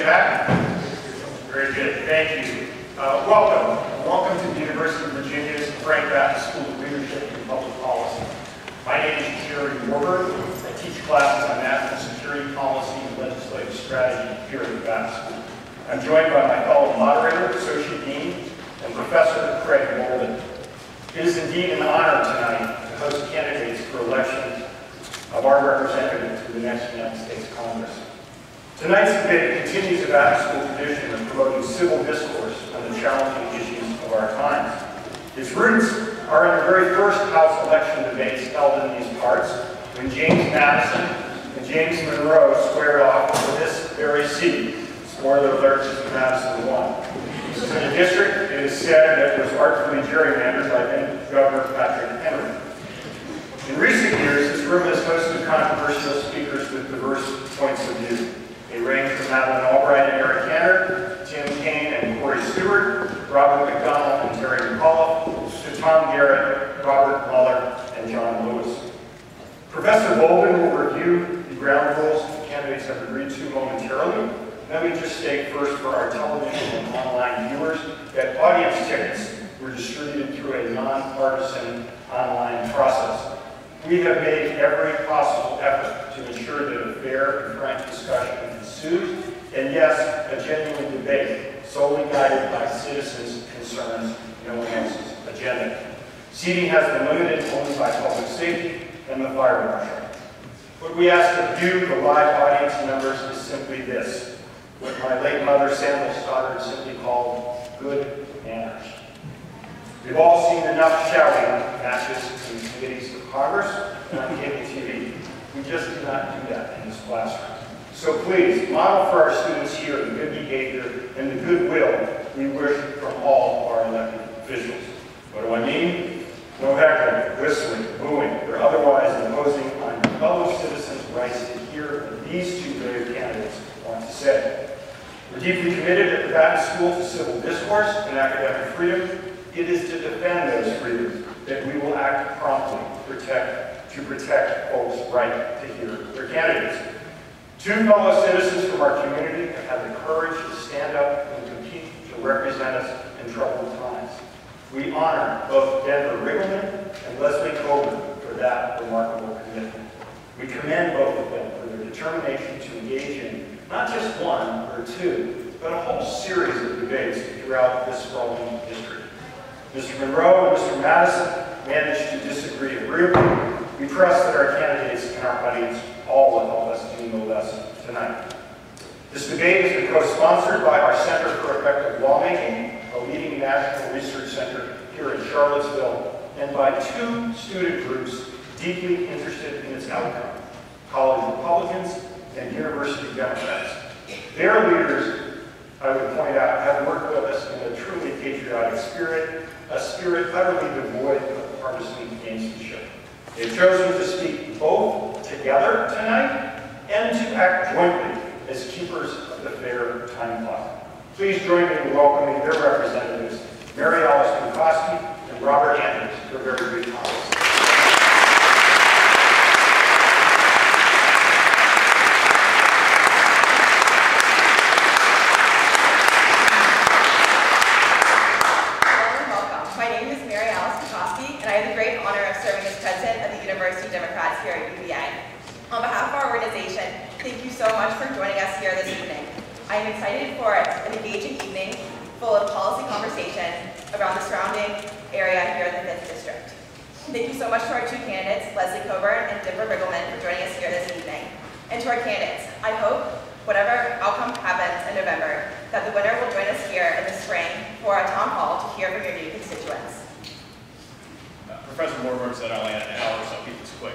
Batten? Very good, thank you. Welcome to the University of Virginia's Frank Batten School of Leadership and Public Policy. My name is Gerald Warburg. I teach classes on national security policy and legislative strategy here at the Batten School. I'm joined by my fellow moderator, Associate Dean, and Professor Craig Volden. It is indeed an honor tonight to host candidates for election of our representative to the next United States Congress. Tonight's debate continues the Batten School tradition of promoting civil discourse on the challenging issues of our times. Its roots are in the very first House election debates held in these parts, when James Madison and James Monroe squared off for this very seat. Spoiler alert, Mr. Madison won. In the district, it is said that it was artfully gerrymandered by then Governor Patrick Henry. In recent years, this room has hosted controversial speakers with diverse points of view. They range from Madeleine Albright and Eric Cantor, Tim Kaine and Corey Stewart, Robert McDonald and Terry McAuliffe, to Tom Garrett, Robert Mueller, and John Lewis. Professor Volden will review the ground rules the candidates have agreed to momentarily. Let me just state first for our television and online viewers that audience tickets were distributed through a nonpartisan online process. We have made every possible effort to ensure that a fair and frank discussion ensues, and yes, a genuine debate solely guided by citizens' concerns, no one else's agenda. Seating has been limited only by public safety and the fire marshal. What we ask of you, the live audience members, is simply this: what my late mother, Samuel Stoddard, simply called good manners. We've all seen enough shouting matches in committees of Congress and on cable TV. We just do not do that in this classroom. So please, model for our students here the good behavior and the goodwill we wish from all of our elected officials. What do I mean? No heckling, whistling, booing, or otherwise imposing on fellow citizens' rights to hear what these two brave candidates want to say. We're deeply committed at the Batten School to civil discourse and academic freedom. It is to defend those freedoms that we will act promptly to protect folks' right to hear their candidates. Two fellow citizens from our community have had the courage to stand up and compete to represent us in troubled times. We honor both Denver Riggleman and Leslie Cockburn for that remarkable commitment. We commend both of them for their determination to engage in not just one or two, but a whole series of debates throughout this sprawling district. Mr. Monroe and Mr. Madison managed to disagree agreeably. We trust that our candidates and our audience all will help us do no less tonight. This debate has been co-sponsored by our Center for Effective Lawmaking, a leading national research center here in Charlottesville, and by two student groups deeply interested in its outcome: college Republicans and university Democrats. Their leaders, I would point out, have worked with us in a truly patriotic spirit, a spirit utterly devoid of partisan gamesmanship. They've chosen to speak both together tonight and to act jointly as keepers of the fair time clock. Please join me in welcoming their representatives, Mary Alice Kokoski and Robert Andrews, to a very good comments. Democrats here at UVA. On behalf of our organization, thank you so much for joining us here this evening. I am excited for an engaging evening full of policy conversation around the surrounding area here in the 5th District. Thank you so much to our two candidates, Leslie Cockburn and Denver Riggleman, for joining us here this evening. And to our candidates, I hope, whatever outcome happens in November, that the winner will join us here in the spring for a town hall to hear from your new constituents. Professor Warburg said I only had an hour, so I'll keep this quick.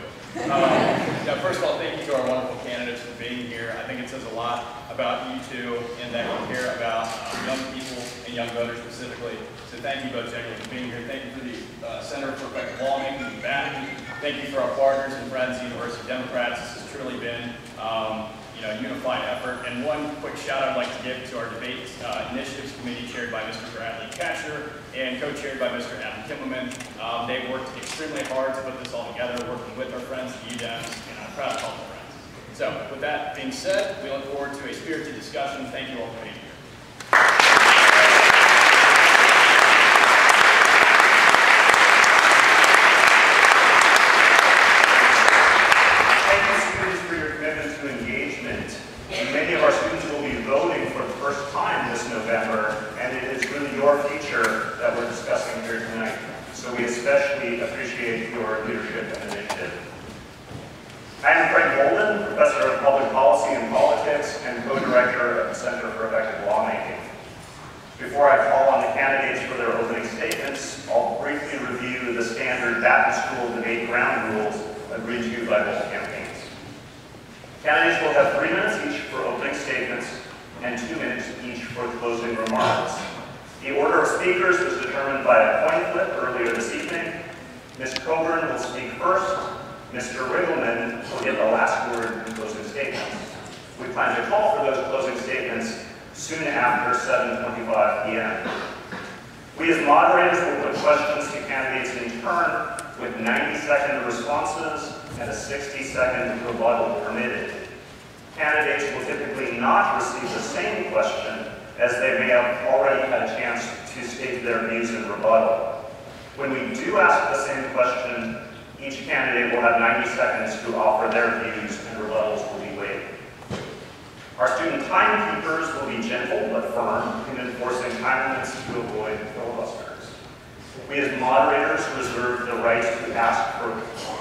First of all, thank you to our wonderful candidates for being here. I think it says a lot about you two and that you care about young people and young voters specifically. So thank you both genuinely for being here. Thank you for the Center for Effective Lawmaking, Batten. Thank you for our partners and friends, the University Democrats. This has truly been a unified effort. And one quick shout I'd like to give to our Debate Initiatives Committee chaired by Mr. Bradley Katcher and co-chaired by Mr. Adam Kimmelman. They've worked extremely hard to put this all together, working with our friends at UDEM, and I'm proud to call them friends. So with that being said, we look forward to a spirited discussion. Thank you all for being here. Thank you, students, for your commitment to engagement. Many of our students will be voting for the first time this November, and it is really your future that we're discussing here tonight. So we especially appreciate your leadership and initiative. I am Craig Volden, Professor of Public Policy and Politics and co-director of the Center for Effective Lawmaking. Before I call on the candidates for their opening statements, I'll briefly review the standard Batten School debate ground rules agreed to by both campaigns. Candidates will have 3 minutes each for opening statements and 2 minutes each for closing remarks. The order of speakers was determined by a coin flip earlier this evening. Ms. Cockburn will speak first. Mr. Riggleman will give the last word in closing statements. We plan to call for those closing statements soon after 7:25 p.m. We as moderators will put questions to candidates in turn with 90-second responses and a 60-second rebuttal permitted. Candidates will typically not receive the same question as they may have already had a chance to state their views in rebuttal. When we do ask the same question, each candidate will have 90 seconds to offer their views and rebuttals will be waived. Our student timekeepers will be gentle but firm in enforcing time limits to avoid filibusters. We as moderators reserve the right to ask for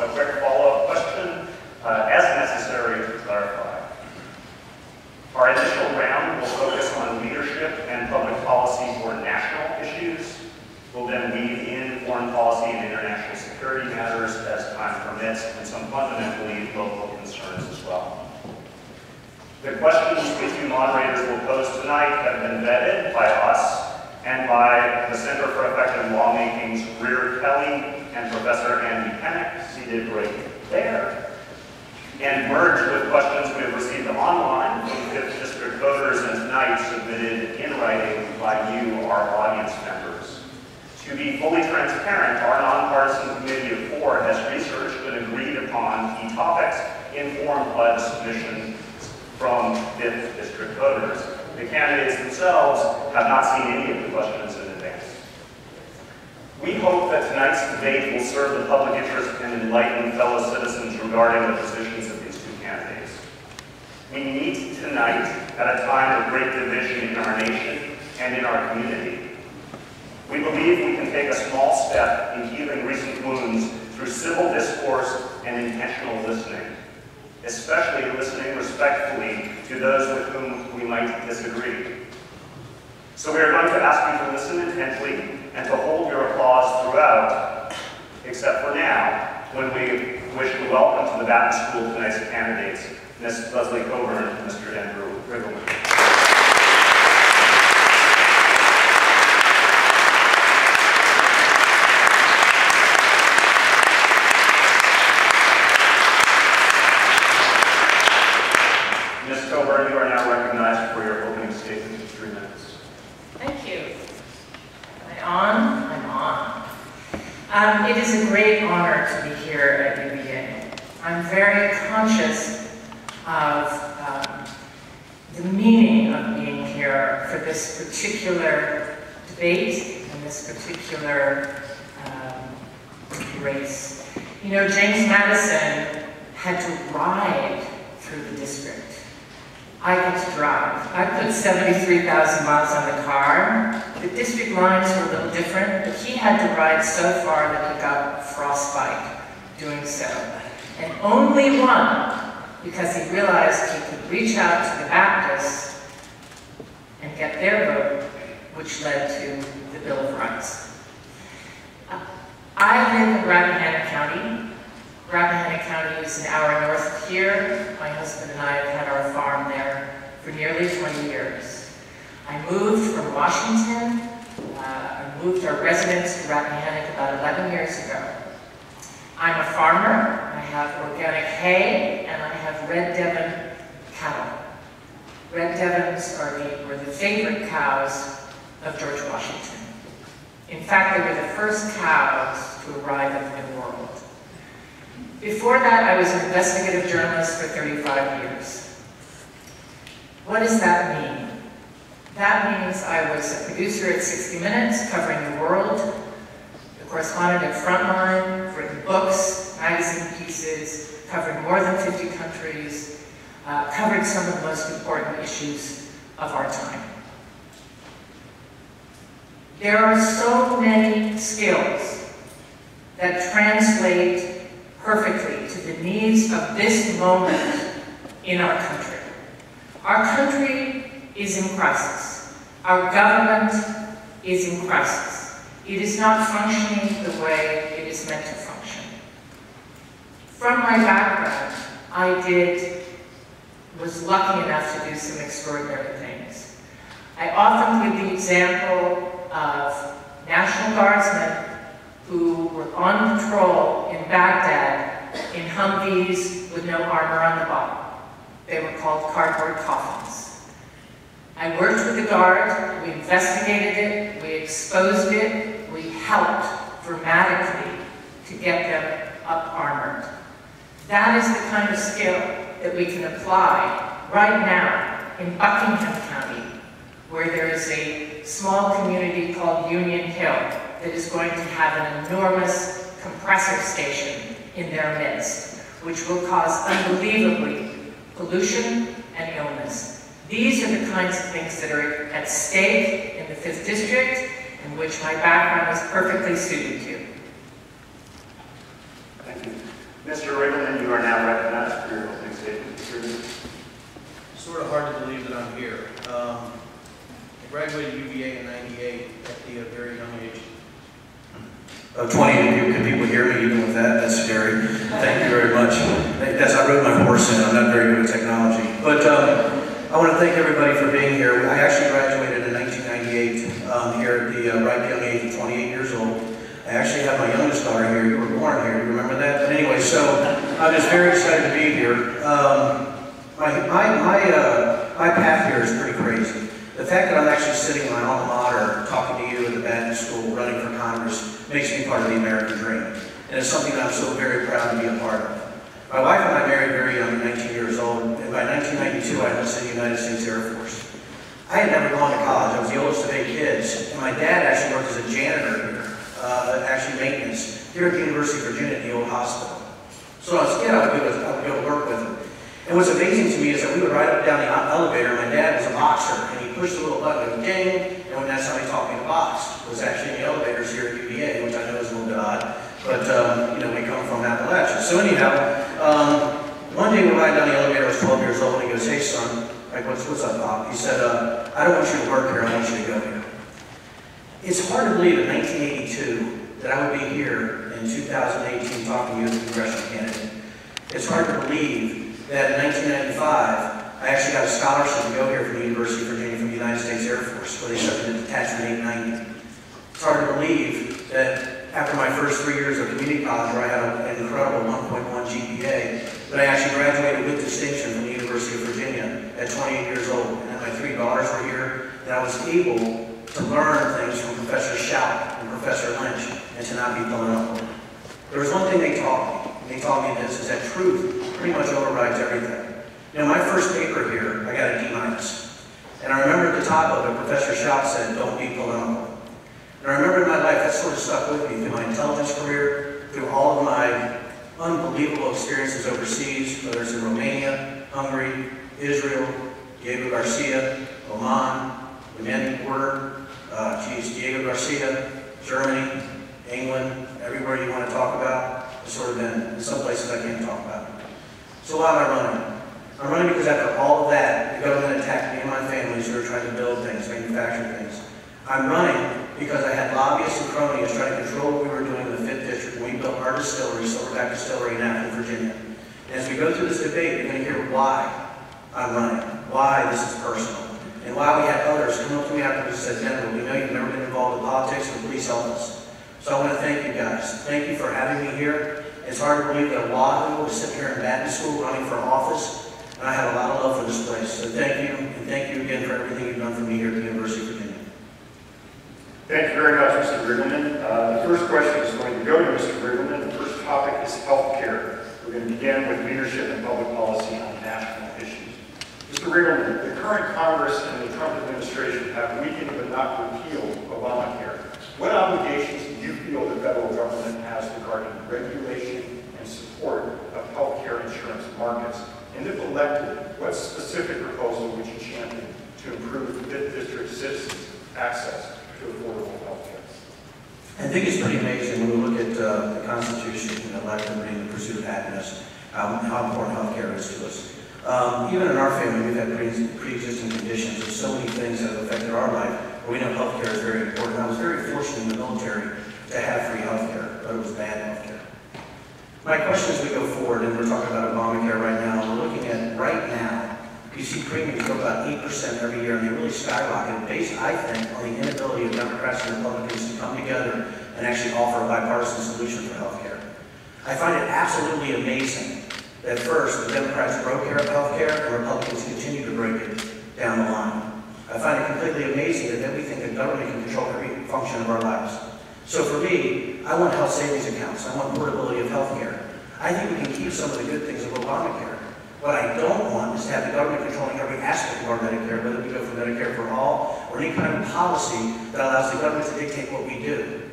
a quick follow-up question as necessary to clarify. Our initial round will focus on leadership and public policy for national issues. We'll then weave in foreign policy and international security matters as time permits, and some fundamentally local concerns as well. The questions we two moderators will pose tonight have been vetted by us and by the Center for Effective Lawmaking's Greer Kelly and Professor Andy Pennick, seated right there, and merged with questions we have received online from 5th District voters and tonight submitted in writing by you, our audience members. To be fully transparent, our nonpartisan committee of 4 has researched and agreed upon key topics informed by the submission from 5th District voters. The candidates themselves have not seen any of the questions in advance. We hope that tonight's debate will serve the public interest and enlighten fellow citizens regarding the positions of these two candidates. We meet tonight at a time of great division in our nation and in our community. We believe we can take a small step in healing recent wounds through civil discourse and intentional listening, especially listening respectfully to those with whom we might disagree. So we are going to ask you to listen intently and to hold your applause throughout, except for now, when we wish to welcome to the Batten School tonight's candidates, Ms. Leslie Cockburn and Mr. Andrew Riggleman. Ms. Cockburn, you are now recognized for your opening statement of 3 minutes. Thank you. Am I on? I'm on. It is a great honor to be here at UVA. I'm very conscious of the meaning of being here for this particular debate and this particular race. You know, James Madison had to ride through the district. I get to drive. I put 73,000 miles on the car. The district lines were a little different, but he had to ride so far that he got frostbite doing so. And only won because he realized he could reach out to the Baptists and get their vote, which led to the Bill of Rights. I live in Rappahannock County. Rappahannock County is an hour north of here. My husband and I have had our farm there for nearly 20 years. I moved from Washington. I moved our residence to Rappahannock about 11 years ago. I'm a farmer. I have organic hay, and I have Red Devon cattle. Red Devons were the favorite cows of George Washington. In fact, they were the first cows to arrive at the New World. Before that, I was an investigative journalist for 35 years. What does that mean? That means I was a producer at 60 Minutes, covering the world, a correspondent at Frontline, written books, magazine pieces, covered more than 50 countries, covered some of the most important issues of our time. There are so many skills that translate perfectly to the needs of this moment in our country. Our country is in crisis. Our government is in crisis. It is not functioning the way it is meant to function. From my background, I was lucky enough to do some extraordinary things. I often give the example of National Guardsmen who were on patrol in Baghdad in Humvees with no armor on the bottom. They were called cardboard coffins. I worked with the Guard, we investigated it, we exposed it, we helped dramatically to get them up armored. That is the kind of skill that we can apply right now in Buckingham County, where there is a small community called Union Hill that is going to have an enormous compressor station in their midst, which will cause unbelievably pollution and illness. These are the kinds of things that are at stake in the 5th District, in which my background is perfectly suited to. Thank you. Mr. Riggleman, you are now recognized for your opening statement. Sort of hard to believe that I'm here. I graduated UVA in '98 at the very young age of 20. Can people hear me even with that? That's scary. Thank you very much. Yes, I rode my horse in. I'm not very good at technology. But I want to thank everybody for being here. I actually graduated in 1998 here at the ripe young age of 28 years old. I actually have my youngest daughter here. You were born here. You remember that? But anyway, so I'm just very excited to be here. My path here is pretty crazy. The fact that I'm actually sitting in my alma mater talking to you at the Batten School, running for Congress, makes me part of the American dream. And it's something that I'm so very proud to be a part of. My wife and I married very young, 19 years old, and by 1992 I enlisted in the United States Air Force. I had never gone to college. I was the oldest of 8 kids, and my dad actually worked as a janitor here, actually maintenance, here at the University of Virginia at the old hospital. So when I was a kid, I would go to work with him. And what's amazing to me is that we would ride up down the elevator. My dad was a boxer, and he pushed the little button, and ding, and that's how he taught me to box. It was actually in the elevators here at UVA, which I know is a little bit odd, but you know, we come from Appalachia. So anyhow, one day we ride down the elevator. I was 12 years old, and he goes, "Hey son," like, what's up, Bob? He said, "I don't want you to work here. I want you to go here." It's hard to believe in 1982 that I would be here in 2018 talking to you as a congressional candidate. It's hard to believe that in 1995, I actually got a scholarship to go here from the University of Virginia from the United States Air Force, where they sent me to Detachment 890. It's hard to believe that after my first 3 years of community college, where I had an incredible 1.1 GPA, that I actually graduated with distinction from the University of Virginia at 28 years old, and that my 3 daughters were here, and I was able to learn things from Professor Shout and Professor Lynch, and to not be blown up. There was one thing they taught me, and they taught me this, is that truth pretty much overrides everything. You know, my first paper here, I got a D-. And I remember at the top of it, Professor Shout said, "Don't be political." And I remember in my life, that sort of stuck with me through my intelligence career, through all of my unbelievable experiences overseas, whether it's in Romania, Hungary, Israel, Diego Garcia, Oman, the Mandan Border, Diego Garcia, Germany, England, everywhere you want to talk about. I've sort of been in some places I can't talk about. So why am I running? I'm running because after all of that, the government attacked me and my families who were trying to build things, manufacture things. I'm running because I had lobbyists and cronies trying to control what we were doing in the 5th District when we built our distillery, Silverback Distillery in Batten, Virginia. And as we go through this debate, you're going to hear why I'm running, why this is personal, and why we had others come up to me afterwards and said, "General, we know you've never been involved in politics, but please help us." So I want to thank you guys. Thank you for having me here. It's hard to believe that a Wahoo was sitting here in Batten School running for office, and I have a lot of love for this place. So thank you, and thank you again for everything you've done for me here at the University of Virginia. Thank you very much, Mr. Riggleman. The first question is going to go to Mr. Riggleman. The first topic is health care. We're going to begin with leadership and public policy on national issues. Mr. Riggleman, the current Congress and the Trump administration have weakened but not repealed Obamacare. What obligations do you feel the federal government has regarding regulation and support of health care insurance markets? And if elected, what specific proposal would you champion to improve Fifth District citizens' access to affordable health care? I think it's pretty amazing when we look at the Constitution and the life, liberty, and the pursuit of happiness, how important health care is to us. Even in our family, we've had pre-existing conditions. There's so many things that have affected our life, but we know health care is very important. I was very fortunate in the military to have free health care, but it was bad health care. My question as we go forward, and we're talking about Obamacare right now, we're looking at right now, you see premiums go about 8% every year, and they really skyrocket, based, I think, on the inability of Democrats and Republicans to come together and actually offer a bipartisan solution for health care. I find it absolutely amazing that first, the Democrats broke health care, and Republicans continue to break it down the line. I find it completely amazing that then we think that government can control every function of our lives. So for me, I want health savings accounts. I want portability of health care. I think we can keep some of the good things of Obamacare. What I don't want is to have the government controlling every aspect of our Medicare, whether we go for Medicare for all or any kind of policy that allows the government to dictate what we do.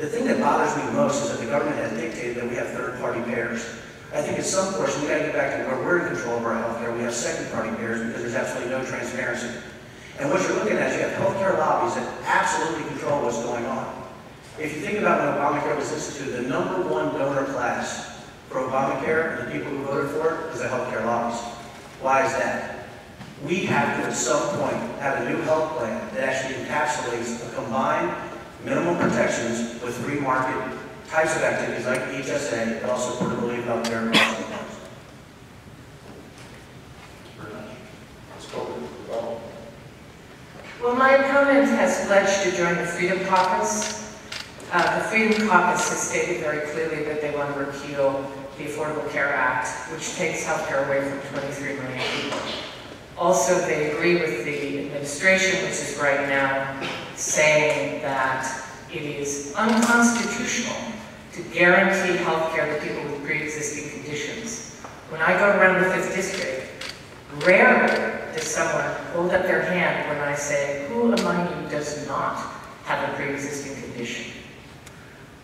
The thing that bothers me most is that the government has dictated that we have third-party payers. I think at some portion we got to get back to where we're in control of our health care. We have second-party payers because there's absolutely no transparency. And what you're looking at is you have healthcare lobbies that absolutely control what's going on. If you think about when Obamacare was instituted, the #1 donor class for Obamacare and the people who voted for it is the healthcare lobbies. Why is that? We have to, at some point, have a new health plan that actually encapsulates the combined minimum protections with free market types of activities like HSA, but also portability of health care across the board. Well, my opponent has pledged to join the Freedom Caucus. The Freedom Caucus has stated very clearly that they want to repeal the Affordable Care Act, which takes health care away from 23 million people. Also, they agree with the administration, which is right now saying that it is unconstitutional to guarantee health care to people with pre-existing conditions. When I go around the 5th District, rarely does someone hold up their hand when I say, who among you does not have a pre-existing condition?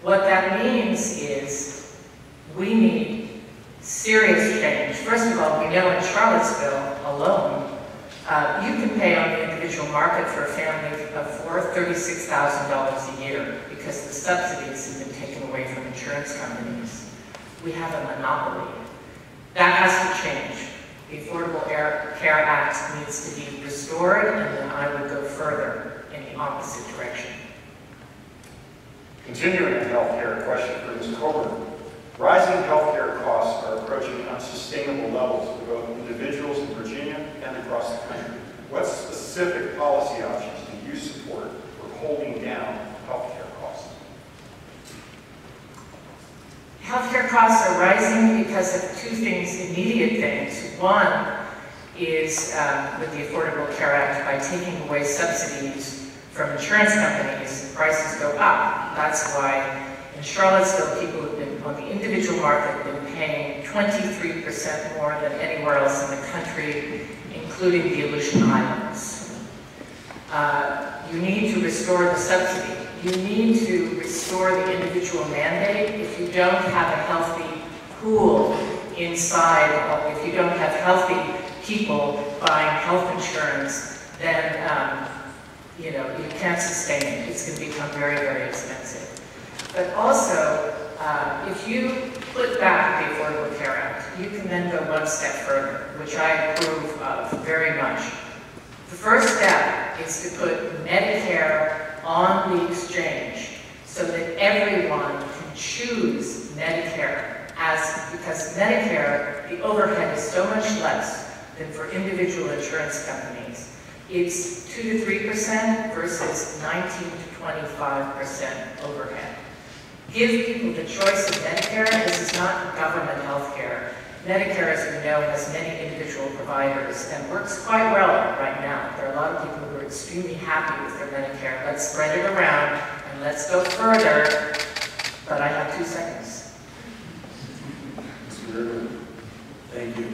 What that means is we need serious change. First of all, we know in Charlottesville alone, you can pay on the individual market for a family of 4 $36,000 a year because the subsidies have been taken away from insurance companies. We have a monopoly. That has to change. The Affordable Care Act needs to be restored, and then I would go further in the opposite direction. Continuing the health care question for Ms. Cockburn. Rising health care costs are approaching unsustainable levels for both individuals in Virginia and across the country. What specific policy options do you support for holding down health care costs? Healthcare costs are rising because of two things, immediate things. One is with the Affordable Care Act, by taking away subsidies from insurance companies, prices go up. That's why in Charlottesville, people have been, on the individual market, have been paying 23% more than anywhere else in the country, including the Aleutian Islands. You need to restore the subsidy. You need to restore the individual mandate. If you don't have a healthy pool inside, if you don't have healthy people buying health insurance, then you can't sustain it. It's going to become very, very expensive. But also, if you put back the Affordable Care Act, you can then go one step further, which I approve of very much. The first step is to put Medicare on the exchange so that everyone can choose Medicare, because Medicare, the overhead is so much less than for individual insurance companies. It's 2 to 3% versus 19 to 25% overhead. Give people the choice of Medicare. This is not government health care. Medicare, as we know, has many individual providers and works quite well right now. There are a lot of people who are extremely happy with their Medicare. Let's spread it around and let's go further. But I have 2 seconds. Riggleman. Thank you.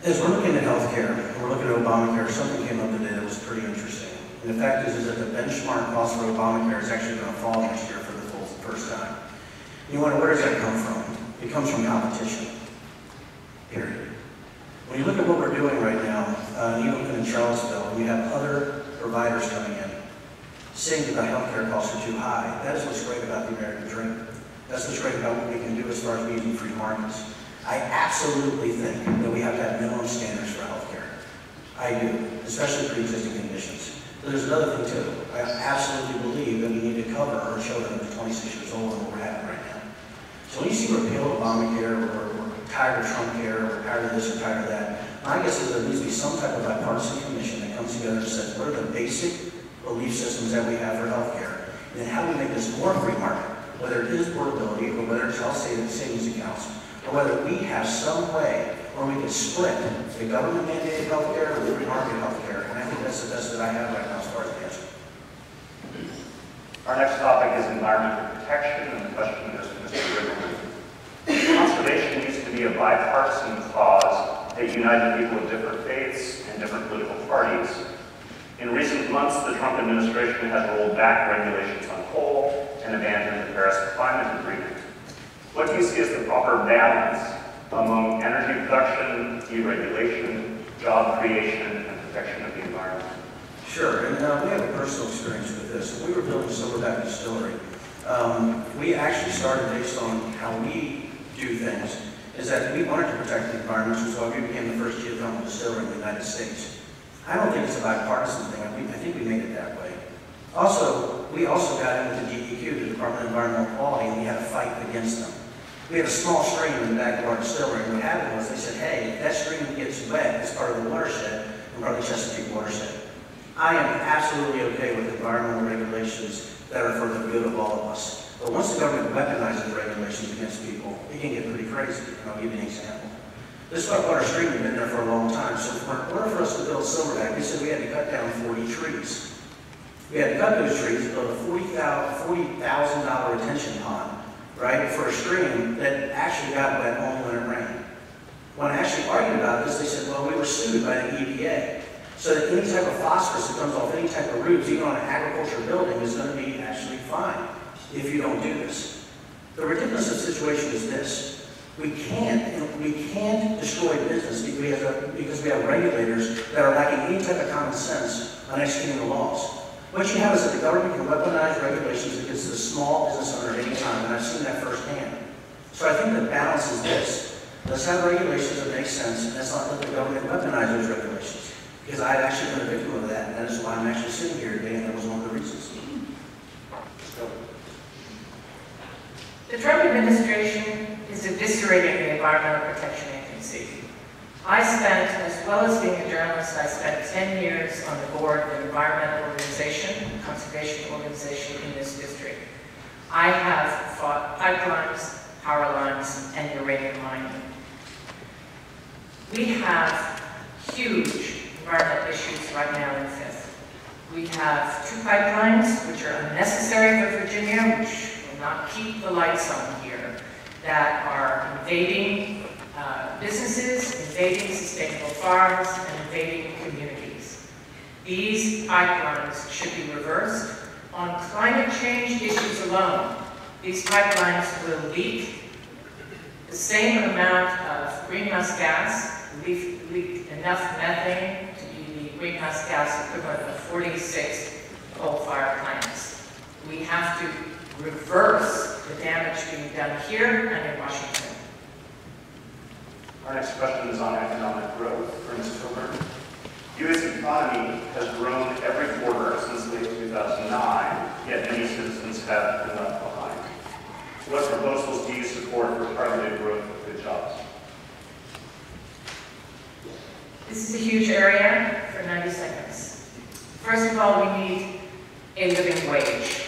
As we're looking at healthcare, and we're looking at Obamacare, something came up today that was pretty interesting. And the fact is that the benchmark cost for Obamacare is actually going to fall next year for the first time. You wonder, where does that come from? It comes from competition, period. When you look at what we're doing right now, even in Charlottesville, and you have other providers coming in, saying that the healthcare costs are too high, that is what's great about the American dream. That's what's great about what we can do as far as using free markets. I absolutely think that we have to have minimum standards for healthcare. I do, especially pre-existing conditions. But there's another thing too. I absolutely believe that we need to cover our children who are 26 years old and what we're having right now. So when you see repeal of Obamacare, or we're tired of Trump care, or we're tired of this or tired of that, my guess is there needs to be some type of bipartisan commission that comes together and says, what are the basic belief systems that we have for healthcare? And then how do we make this more free market? Whether it is portability, or whether it's health savings accounts, or whether we have some way where we can split the government-mandated healthcare or the free market healthcare. And I think that's the best that I have right now as far as the answer. Our next topic is environmental protection, and the question is to Mr. Riggleman. Conservation needs to be a bipartisan cause that united people of different faiths and different political parties. In recent months, the Trump administration has rolled back regulations on coal and abandoned the Paris Climate Agreement. What do you see as the proper balance among energy production, deregulation, job creation, and protection of the environment? Sure, and we have a personal experience with this. When we were building Silverback Distillery, we actually started based on how we do things, is that we wanted to protect the environment, which is why we became the first geothermal distillery in the United States. I don't think it's a bipartisan thing. I think we made it that way. Also, we also got into the DEQ, the Department of Environmental Quality, and we had a fight against them. We had a small stream in the back of our distillery, and what happened was they said, hey, if that stream gets wet as part of the watershed, and part of the Chesapeake watershed. I am absolutely okay with environmental regulations that are for the good of all of us. But once the government weaponizes regulations against people, it can get pretty crazy, and I'll give you an example. This whitewater stream had been there for a long time, so in order for us to build Silverback, they said we had to cut down 40 trees. We had to cut those trees and build a $40,000 retention pond, right, for a stream that actually got wet only when it rained. When I actually argued about this, they said, well, we were sued by the EPA, so that any type of phosphorus that comes off any type of roofs, even on an agricultural building, is going to be actually fine if you don't do this. The ridiculous situation is this. We can't destroy business because we have regulators that are lacking any type of common sense on executing the laws. What you have is that the government can weaponize regulations against the small business owner at any time, and I've seen that firsthand. So I think the balance is this. Let's have regulations that make sense, and let's not let the government weaponize those regulations. Because I've actually been a victim of that, and that is why I'm actually sitting here today, and that was one of the reasons. The Trump administration is eviscerating the Environmental Protection Agency. I spent, as well as being a journalist, I spent 10 years on the board of an environmental organization, a conservation organization in this district. I have fought pipelines, power lines, and uranium mining. We have huge environmental issues right now in Fifth. We have 2 pipelines, which are unnecessary for Virginia, which will not keep the lights on here, that are invading businesses, invading sustainable farms, and invading communities. These pipelines should be reversed. On climate change issues alone, these pipelines will leak the same amount of greenhouse gas, leak enough methane to be the greenhouse gas equivalent of 46 coal-fired plants. We have to reverse the damage being done here and in Washington. Our next question is on economic growth for Ms. Cockburn. U.S. economy has grown every quarter since late 2009, yet many citizens have been left behind. What proposals do you support for targeted growth of good jobs? This is a huge area for 90 seconds. First of all, we need a living wage.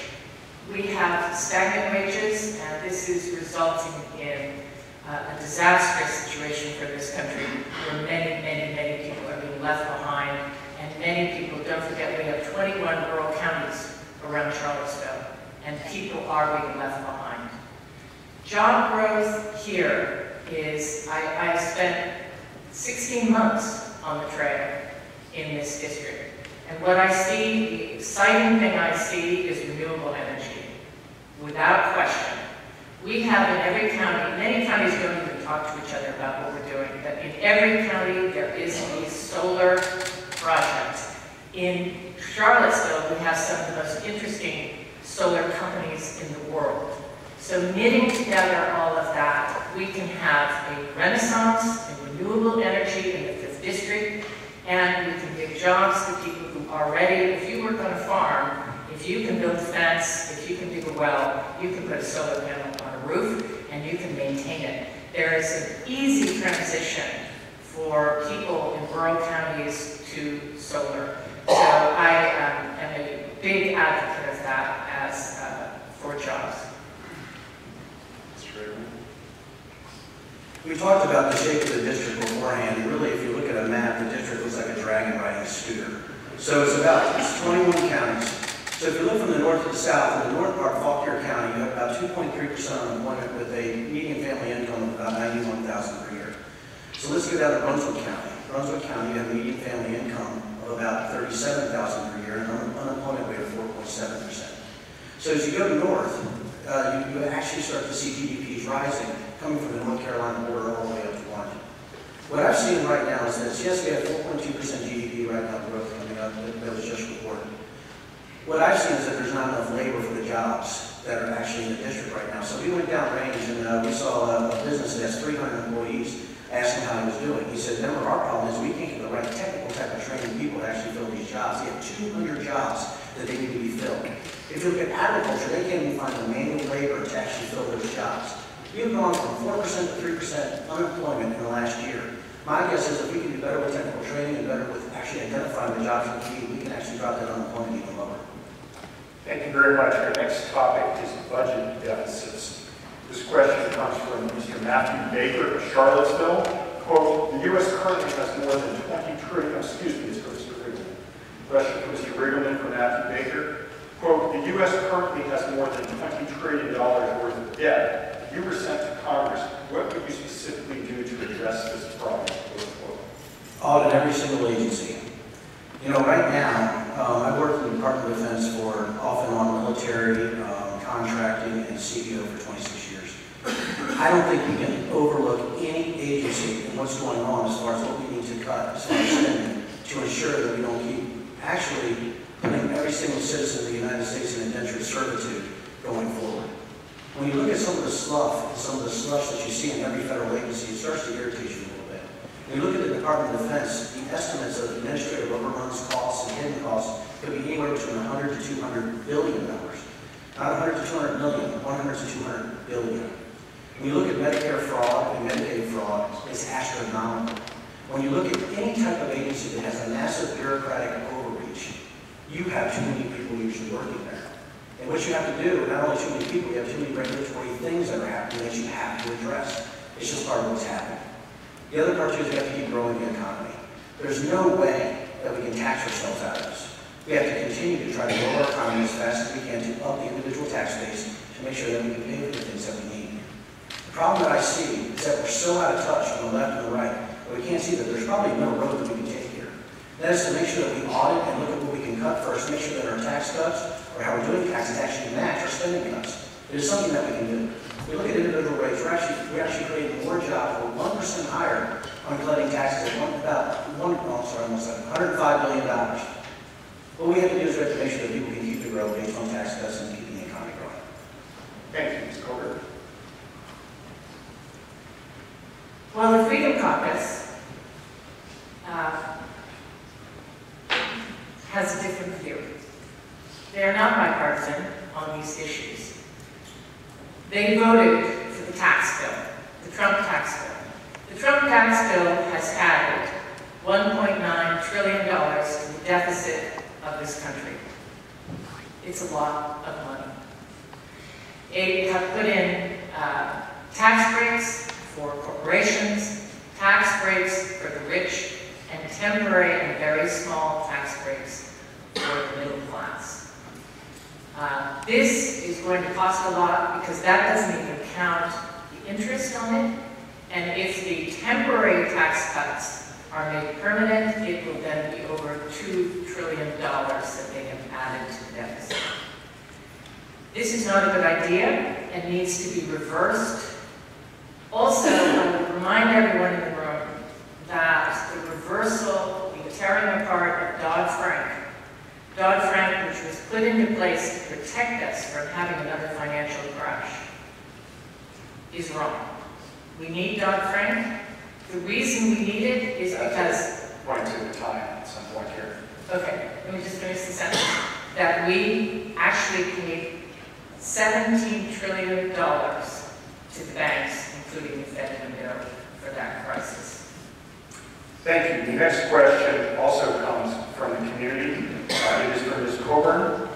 We have stagnant wages, and this is resulting in a disastrous situation for this country where many, many, many people are being left behind, and many people, don't forget, we have 21 rural counties around Charlottesville, and people are being left behind. Job growth here is, I spent 16 months on the trail in this district. And what I see, the exciting thing I see is renewable energy, without question. We have in every county, many counties don't even talk to each other about what we're doing, but in every county there is a solar project. In Charlottesville, we have some of the most interesting solar companies in the world. So knitting together all of that, we can have a renaissance in renewable energy in the 5th District, and we can give jobs to people who already, if you work on a farm, if you can build a fence, if you can dig a well, you can put a solar panel on a roof, and you can maintain it. There is an easy transition for people in rural counties to solar. So I am a big advocate of that as for jobs. We talked about the shape of the district beforehand, and really if you look at a map, the district looks like a dragon riding a scooter. So it's 21 counties. So if you look from the north to the south, in the north part of Fauquier County, you have about 2.3% unemployment with a median family income of about $91,000 per year. So let's go down to Brunswick County. Brunswick County, you have a median family income of about $37,000 per year and an unemployment rate of 4.7%. So as you go north, you actually start to see GDPs rising, coming from the North Carolina border all the way up to London. What I've seen right now is that, yes, we have 4.2% GDP right now growth coming up, that was just reported. What I've seen is that there's not enough labor for the jobs that are actually in the district right now. So we went down range and we saw a business that has 300 employees, asked him how he was doing. He said, remember, our problem is we can't get the right technical type of training people to actually fill these jobs. They have 200 jobs that they need to be filled. If you look at agriculture, they can't even find the manual labor to actually fill those jobs. We've gone from 4% to 3% unemployment in the last year. My guess is if we can do better with technical training and better with actually identifying the jobs we need, we can actually drop that unemployment even lower. Thank you very much. Our next topic is budget deficits. This question comes from Mr. Matthew Baker of Charlottesville. Quote, the U.S. currently has more than 20 trillion, excuse me, it's for Mr. Riggleman. Question for Mr. Riggleman from Matthew Baker. Quote, the U.S. currently has more than $20 trillion worth of debt. If you were sent to Congress, what would you specifically do to address this problem? Audit every single agency. You know, right now, I worked in the Department of Defense for off and on military, contracting, and CBO for 26 years. I don't think we can overlook any agency and what's going on as far as what we need to cut, as far as spending, to ensure that we don't keep actually putting every single citizen of the United States in indentured servitude going forward. When you look at some of the slush that you see in every federal agency, it starts to irritate you a little bit. When you look at the Department of Defense, the estimates of administrative overruns, costs, and hidden costs could be anywhere between $100 to $200 billion. Not 100 to 200 million, 100 to 200 billion. When you look at Medicare fraud and Medicaid fraud, it's astronomical. When you look at any type of agency that has a massive bureaucratic overreach, you have too many people usually working there. And what you have to do, not only too many people, you have too many regulatory things that are happening that you have to address. It's just part of what's happening. The other part too is we have to keep growing the economy. There's no way that we can tax ourselves out of this. We have to continue to try to grow our economy as fast as we can to up the individual tax base to make sure that we can pay for the things that we need. The problem that I see is that we're so out of touch on the left and the right that we can't see that there's probably a middle road that we can take here. That is to make sure that we audit and look at what we can cut first, make sure that our tax cuts or how we're doing taxes actually match our spending cuts. It is something that we can do. If we look at individual rates, we're actually creating more jobs. We're 1% higher on collecting taxes at $105 billion. What we have to do is we have to make sure that people can keep the growth based on tax cuts and keeping the economy growing. Thank you, Ms. Coker. Well, the Freedom Caucus has a different view. They are not bipartisan on these issues. They voted for the tax bill, the Trump tax bill. The Trump tax bill has added $1.9 trillion to the deficit of this country. It's a lot of money. They have put in tax breaks for corporations, tax breaks for the rich, and temporary and very small tax breaks for the middle class. This is going to cost a lot because that doesn't even account the interest on it, and if the temporary tax cuts are made permanent, it will then be over $2 trillion that they have added to the deficit. This is not a good idea and needs to be reversed. Also, I would remind everyone in the room that the reversal, the tearing apart of Dodd-Frank, which was put into place to protect us from having another financial crash, is wrong. We need Dodd-Frank. The reason we need it is because... Going to time at some point here. Okay, let me just finish the sentence. That we actually paid $17 trillion to the banks, including the Fed and Bureau, for that crisis. Thank you. The next question also comes from the community. It is from Ms. Cockburn.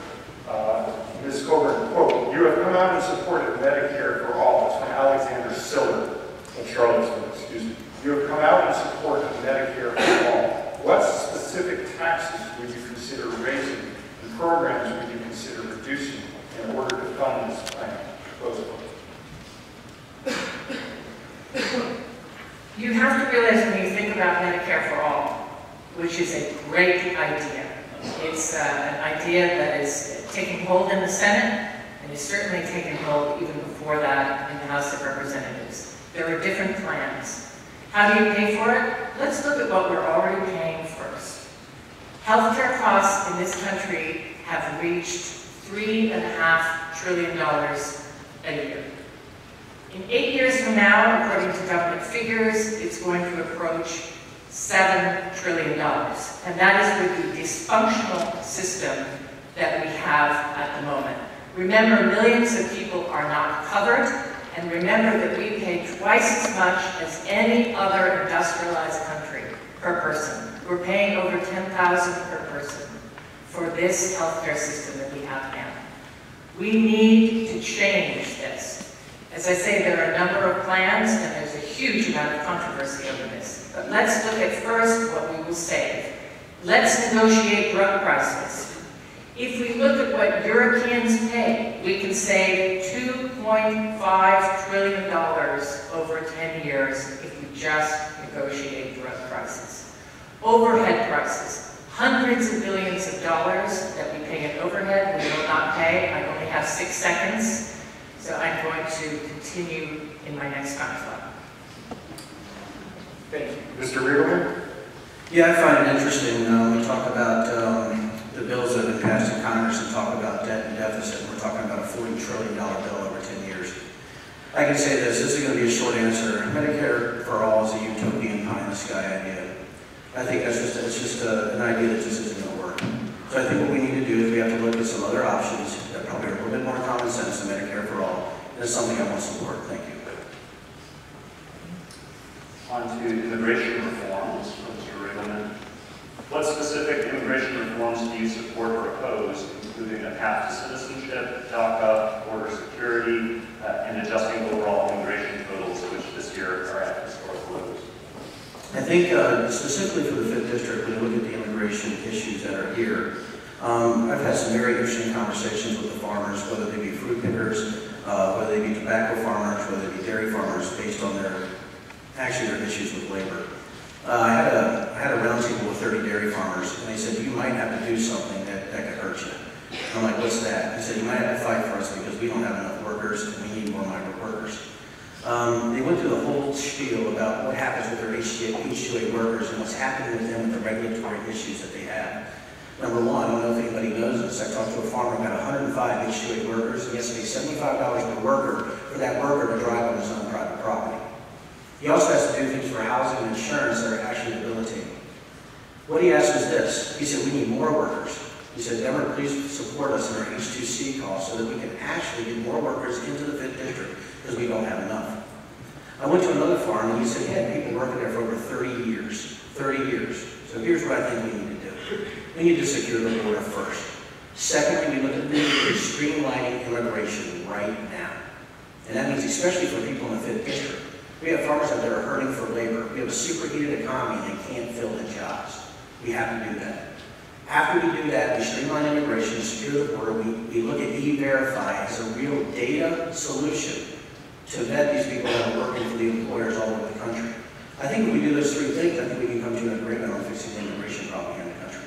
Ms. Cockburn, quote, "You have come out in support of Medicare for all." It's from Alexander Siller of Charlottesville, excuse me. "You have come out in support of Medicare for all. What specific taxes would you consider raising and programs would you consider reducing in order to fund this plan?" Close quote. You have to realize when you think about Medicare for all, which is a great idea. It's an idea that is taking hold in the Senate and is certainly taking hold even before that in the House of Representatives. There are different plans. How do you pay for it? Let's look at what we're already paying first. Healthcare costs in this country have reached $3.5 trillion a year. In 8 years from now, according to government figures, it's going to approach $7 trillion. And that is with the dysfunctional system that we have at the moment. Remember, millions of people are not covered, and remember that we pay twice as much as any other industrialized country per person. We're paying over $10,000 per person for this healthcare system that we have now. We need to change this. As I say, there are a number of plans, and there's a huge amount of controversy over this. But let's look at first what we will save. Let's negotiate drug prices. If we look at what Europeans pay, we can save $2.5 trillion over 10 years if we just negotiate drug prices. Overhead prices, hundreds of billions of dollars that we pay in overhead, we will not pay. I only have 6 seconds. So I'm going to continue in my next time slot. Thank you. Mr. Riggleman? Yeah, I find it interesting when we talk about the bills that have been passed in Congress and talk about debt and deficit. We're talking about a $40 trillion bill over 10 years. I can say this is going to be a short answer. Medicare for all is a utopian pie-in-the-sky idea. I think that's just an idea that just isn't going to work. So I think what we need to do is we have to look at some other options that probably are a little bit more common sense than Medicare for all. That's something I want to support. Thank you. On to immigration reforms, Mr. Riggleman. What specific immigration reforms do you support or oppose, including a path to citizenship, DACA, border security, and adjusting overall immigration totals, which this year are at historical lows? I think specifically for the 5th District, when you look at the immigration issues that are here, I've had some very interesting conversations with the farmers, whether they be fruit pickers, whether they be tobacco farmers, whether they be dairy farmers, based on their issues with labor. I had a roundtable with 30 dairy farmers, and they said, you might have to do something that could hurt you. I'm like, what's that? He said, you might have to fight for us because we don't have enough workers, and we need more migrant workers. They went through the whole spiel about what happens with their H-2A workers and what's happening with them with the regulatory issues that they have. Number one, I don't know if anybody knows this, I talked to a farmer who had 105 H-2A workers, and he has to pay $75 per worker for that worker to drive on his own private property. He also has to do things for housing and insurance that are actually debilitating. What he asked was this. He said, we need more workers. He said, Denver, please support us in our H2C costs so that we can actually get more workers into the 5th District because we don't have enough. I went to another farm and he said he had people working there for over 30 years. 30 years. So here's what I think we need to do. We need to secure the border first. Secondly, we look at streamlining immigration right now. And that means especially for people in the 5th District. We have farmers out there are hurting for labor. We have a superheated economy and they can't fill the jobs. We have to do that. After we do that, we streamline immigration, secure the border, we look at E-Verify as a real data solution to vet these people that are working for the employers all over the country. I think if we do those three things, I think we can come to an agreement on fixing the immigration problem here in the country.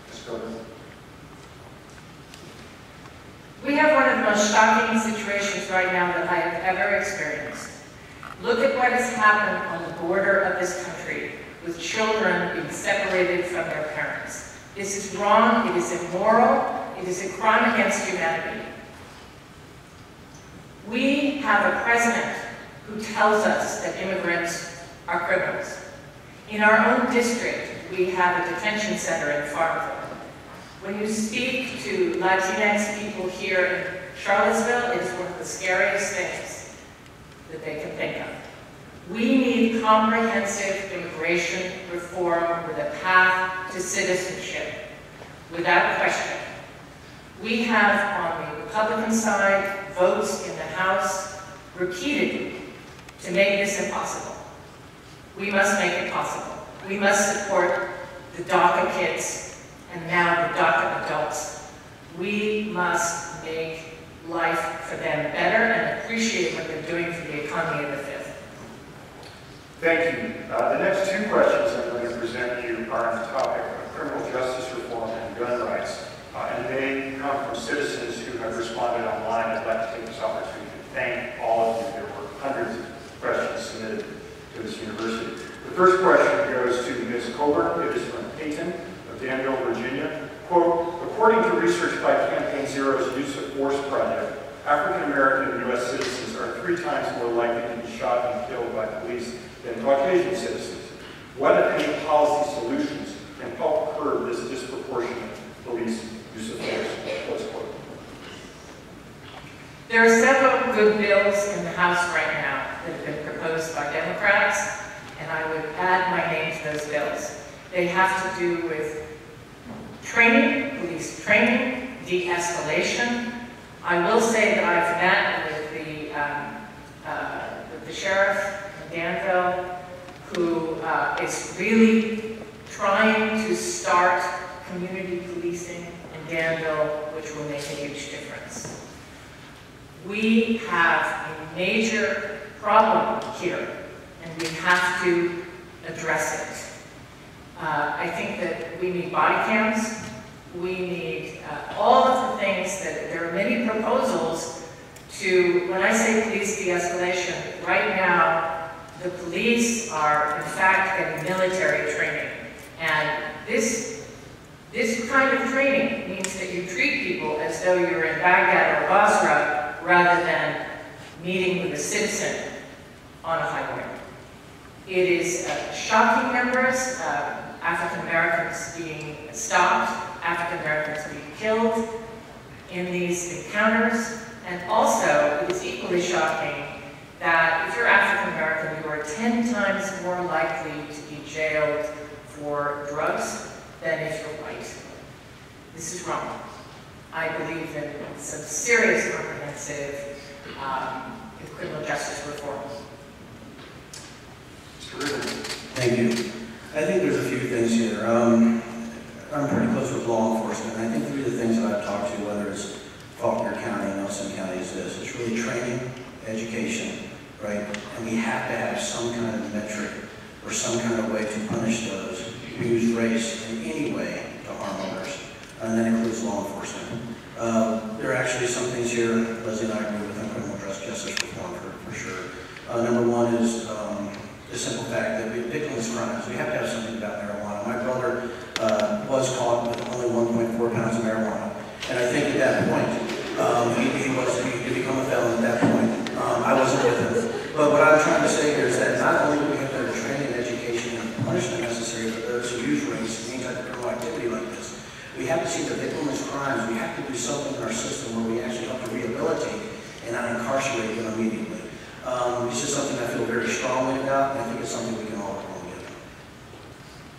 Let's go. We have one of the most shocking situations right now that I have ever experienced. Look at what has happened on the border of this country with children being separated from their parents. This is wrong, it is immoral, it is a crime against humanity. We have a president who tells us that immigrants are criminals. In our own district, we have a detention center in Farmville. When you speak to Latinx people here in Charlottesville, it is one of the scariest things that they can think of. We need comprehensive immigration reform with a path to citizenship, without question. We have, on the Republican side, votes in the House repeatedly to make this impossible. We must make it possible. We must support the DACA kids and now the DACA adults. We must make life for them better and appreciate what they're doing for the economy of the Fifth. Thank you. The next two questions I'm going to present you are on the topic of criminal justice reform and gun rights. And they come from citizens who have responded online. I'd like to take this opportunity to thank all of you. There were hundreds of questions submitted to this university. The first question goes to Ms. Cockburn. It is from Peyton of Danville, Virginia. Quote, according to research by Campaign Zero's Use of Force Project, African American and U.S. citizens are 3 times more likely to be shot and killed by police than Caucasian citizens. What, if any, policy solutions can help curb this disproportionate police use of force? Close quote. There are several good bills in the House right now that have been proposed by Democrats, and I would add my name to those bills. They have to do with training, police training, de-escalation. I will say that I've met with the sheriff in Danville, who is really trying to start community policing in Danville, which will make a huge difference. We have a major problem here, and we have to address it. I think that we need body cams. We need all of the things that there are many proposals to, when I say police de-escalation, right now the police are in fact getting military training. And this kind of training means that you treat people as though you're in Baghdad or Basra rather than meeting with a citizen on a highway. It is shocking numbers. African Americans being stopped, African Americans being killed in these encounters, and also it is equally shocking that if you're African American, you are 10 times more likely to be jailed for drugs than if you're white. This is wrong. I believe in some serious comprehensive criminal justice reform. Thank you. I think there's a few things here. I'm pretty close with law enforcement. I think 3 of the things that I've talked to, whether it's Faulkner County, Nelson County, is this. It's really training, education, right? And we have to have some kind of metric or some kind of way to punish those who use race in any way to harm others. And that includes law enforcement. There are actually some things here, Leslie and I agree with on criminal justice reform for sure. Number 1 is the simple fact that victimless crimes, we have to have something about marijuana. My brother was caught with only 1.4 pounds of marijuana. And I think at that point, he could become a felon at that point. I wasn't with him. But what I'm trying to say here is that not only do we have to have training, education, and punishment necessary for those who use race and any type of criminal activity like this, we have to see the victimless crimes. We have to do something in our system where we actually help to rehabilitate and not incarcerate them immediately. It's just something I feel very strongly about, and I think it's something we can all work on together.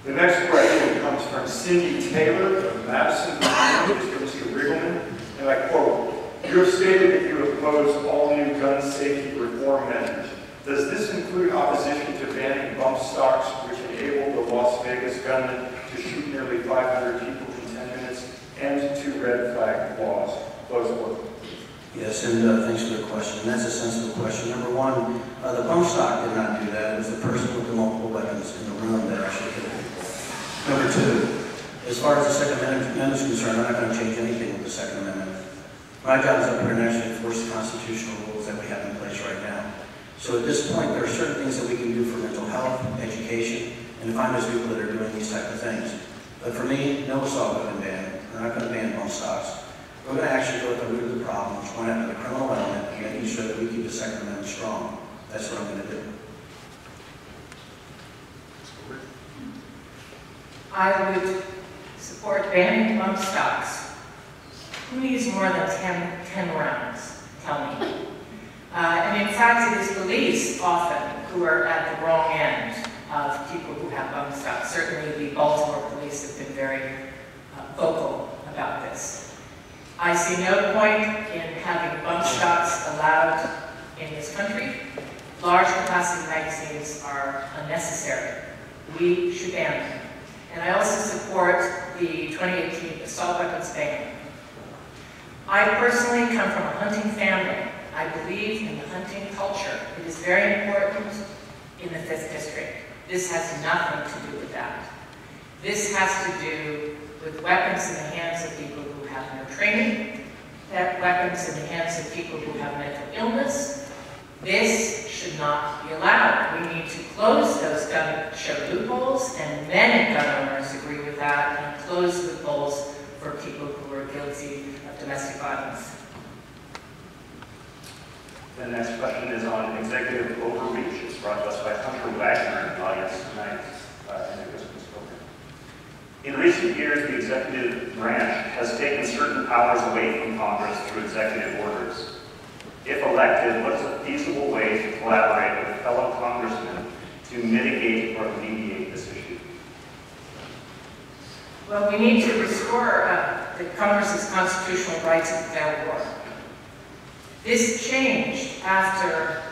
The next question comes from Cindy Taylor of Madison, Virginia, to Riggleman, and I quote, you have stated that you oppose all new gun safety reform measures. Does this include opposition to banning bump stocks, which enable the Las Vegas gunman to shoot nearly 500 people in 10 minutes, and to red flag laws? Close quote. Yes, and thanks for the question. And that's a sensible question. Number one, the bump stock did not do that. It was the person with the multiple weapons in the room that actually hit people. Number two, as far as the Second Amendment is concerned, I'm not going to change anything with the Second Amendment. My job is up here to actually enforce the constitutional rules that we have in place right now. So at this point, there are certain things that we can do for mental health, education, and to find those people that are doing these type of things. But for me, no assault weapon ban. We're not going to ban bump stocks. We're going to actually go at the root of the problem, which went after the criminal element, and making sure that we keep the Second Amendment strong. That's what I'm going to do. I would support banning bump stocks. Who needs more than 10 rounds? Tell me. And in fact, it is police often who are at the wrong end of people who have bump stocks. Certainly the Baltimore police have been very vocal about this. I see no point in having bump stocks allowed in this country. Large capacity magazines are unnecessary. We should ban them. And I also support the 2018 assault weapons ban. I personally come from a hunting family. I believe in the hunting culture. It is very important in the 5th District. This has nothing to do with that. This has to do with weapons in the hands of people who have no training, weapons in the hands of people who have mental illness. This should not be allowed. We need to close those gun show loopholes, and many gun owners agree with that, and close loopholes for people who are guilty of domestic violence. The next question is on executive overreach. It's brought to us by Hunter Wagner in the audience tonight. In recent years, the executive branch has taken certain powers away from Congress through executive orders. If elected, what is a feasible way to collaborate with fellow congressmen to mitigate or alleviate this issue? Well, we need to restore the Congress's constitutional right to declare war. This changed after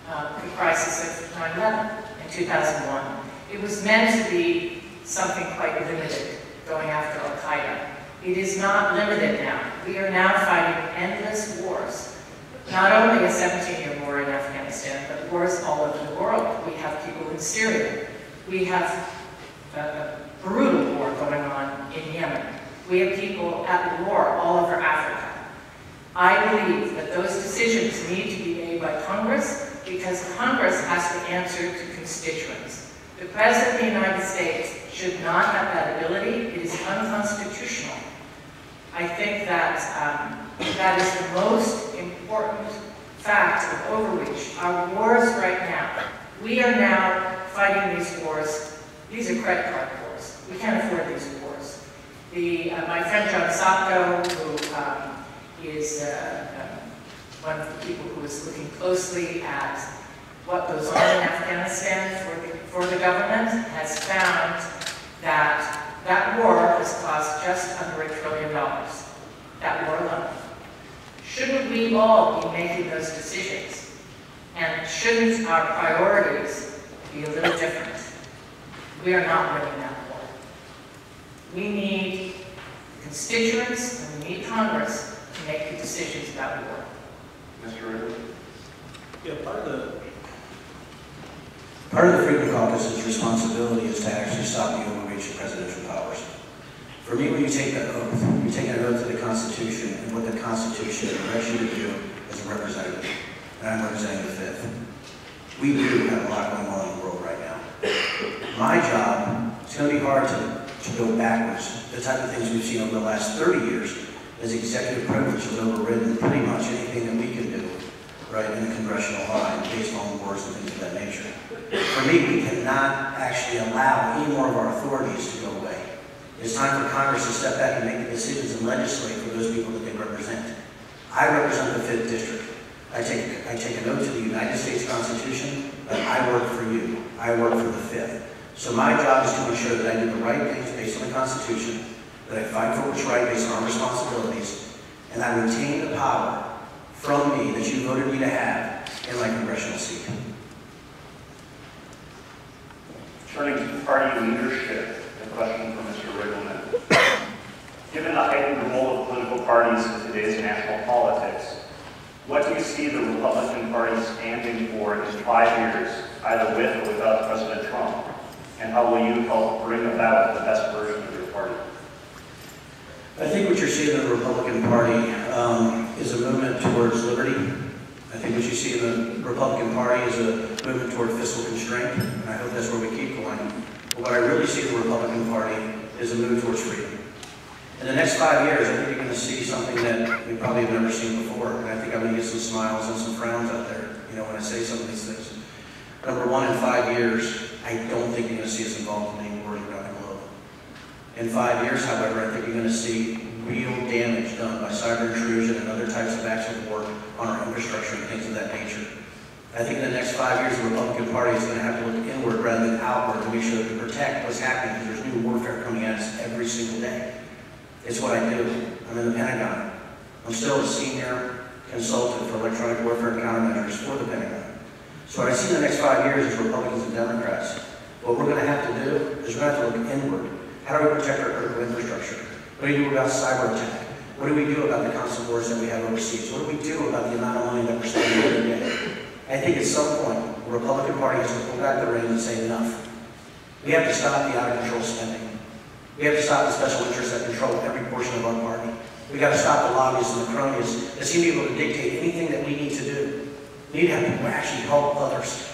the crisis of 9/11 in 2001. It was meant to be something quite limited, going after Al-Qaeda. It is not limited now. We are now fighting endless wars. Not only a 17-year war in Afghanistan, but wars all over the world. We have people in Syria. We have a brutal war going on in Yemen. We have people at war all over Africa. I believe that those decisions need to be made by Congress because Congress has to answer to constituents. The President of the United States should not have that ability. It is unconstitutional. I think that that is the most important fact of overreach. Our wars right now, we are now fighting these wars. These are credit card wars. We can't afford these wars. My friend John Sopko, who is one of the people who is looking closely at what goes on in Afghanistan for the government, has found that that war has cost just under $1 trillion. That war alone. Shouldn't we all be making those decisions? And shouldn't our priorities be a little different? We are not winning that war. We need constituents and we need Congress to make the decisions about war. Mr. Riggleman? Yeah, part of the Freedom Caucus's responsibility is to actually stop the overreach of presidential powers. For me, when you take that oath, you're taking an oath to the Constitution and what the Constitution directs you to do as a representative. And I'm representing the 5th. We do have a lot going on in the world right now. My job, it's going to be hard to go backwards. The type of things we've seen over the last 30 years as executive privilege has overridden pretty much anything that we can do, right, in the congressional line based on wars and things of that nature. For me, we cannot actually allow any more of our authorities to go away. It's time for Congress to step back and make the decisions and legislate for those people that they represent. I represent the 5th District. I take an oath to the United States Constitution, but I work for you. I work for the 5th. So my job is to ensure that I do the right things based on the Constitution, that I fight for what's right based on our responsibilities, and I retain the power from me that you voted me to have in my congressional seat. Turning to party leadership, a question from Mr. Riggleman. Given the heightened role of political parties in today's national politics, see the Republican Party standing for in 5 years, either with or without President Trump? And how will you help bring about the best version of your party? I think what you're seeing in the Republican Party is a movement towards liberty. I think what you see in the Republican Party is a movement toward fiscal constraint, and I hope that's where we keep going. But what I really see in the Republican Party is a move towards freedom. In the next 5 years, I think you're going to see something that we probably have never seen before, and I think I'm going to get some smiles and some frowns out there, when I say some of these things. Number one, in 5 years, I don't think you're going to see us involved in any wars around the globe. In 5 years, however, I think you're going to see real damage done by cyber intrusion and other types of acts of war on our infrastructure and things of that nature. I think in the next 5 years, the Republican Party is going to have to look inward rather than outward to make sure that we protect what's happening, because there's new warfare coming at us every single day. It's what I do. I'm in the Pentagon. I'm still a senior consultant for electronic warfare and countermeasures for the Pentagon. So what I see in the next 5 years is Republicans and Democrats. What we're going to have to do is we're going to have to look inward. How do we protect our critical infrastructure? What do we do about cyber attack? What do we do about the constant wars that we have overseas? What do we do about the amount of money that we're spending every day? I think at some point, the Republican Party has to pull back the reins and say enough. We have to stop the out-of-control spending. We have to stop the special interests that control every portion of our party. We got to stop the lobbyists and the cronies that seem to be able to dictate anything that we need to do. We need to have people actually help others.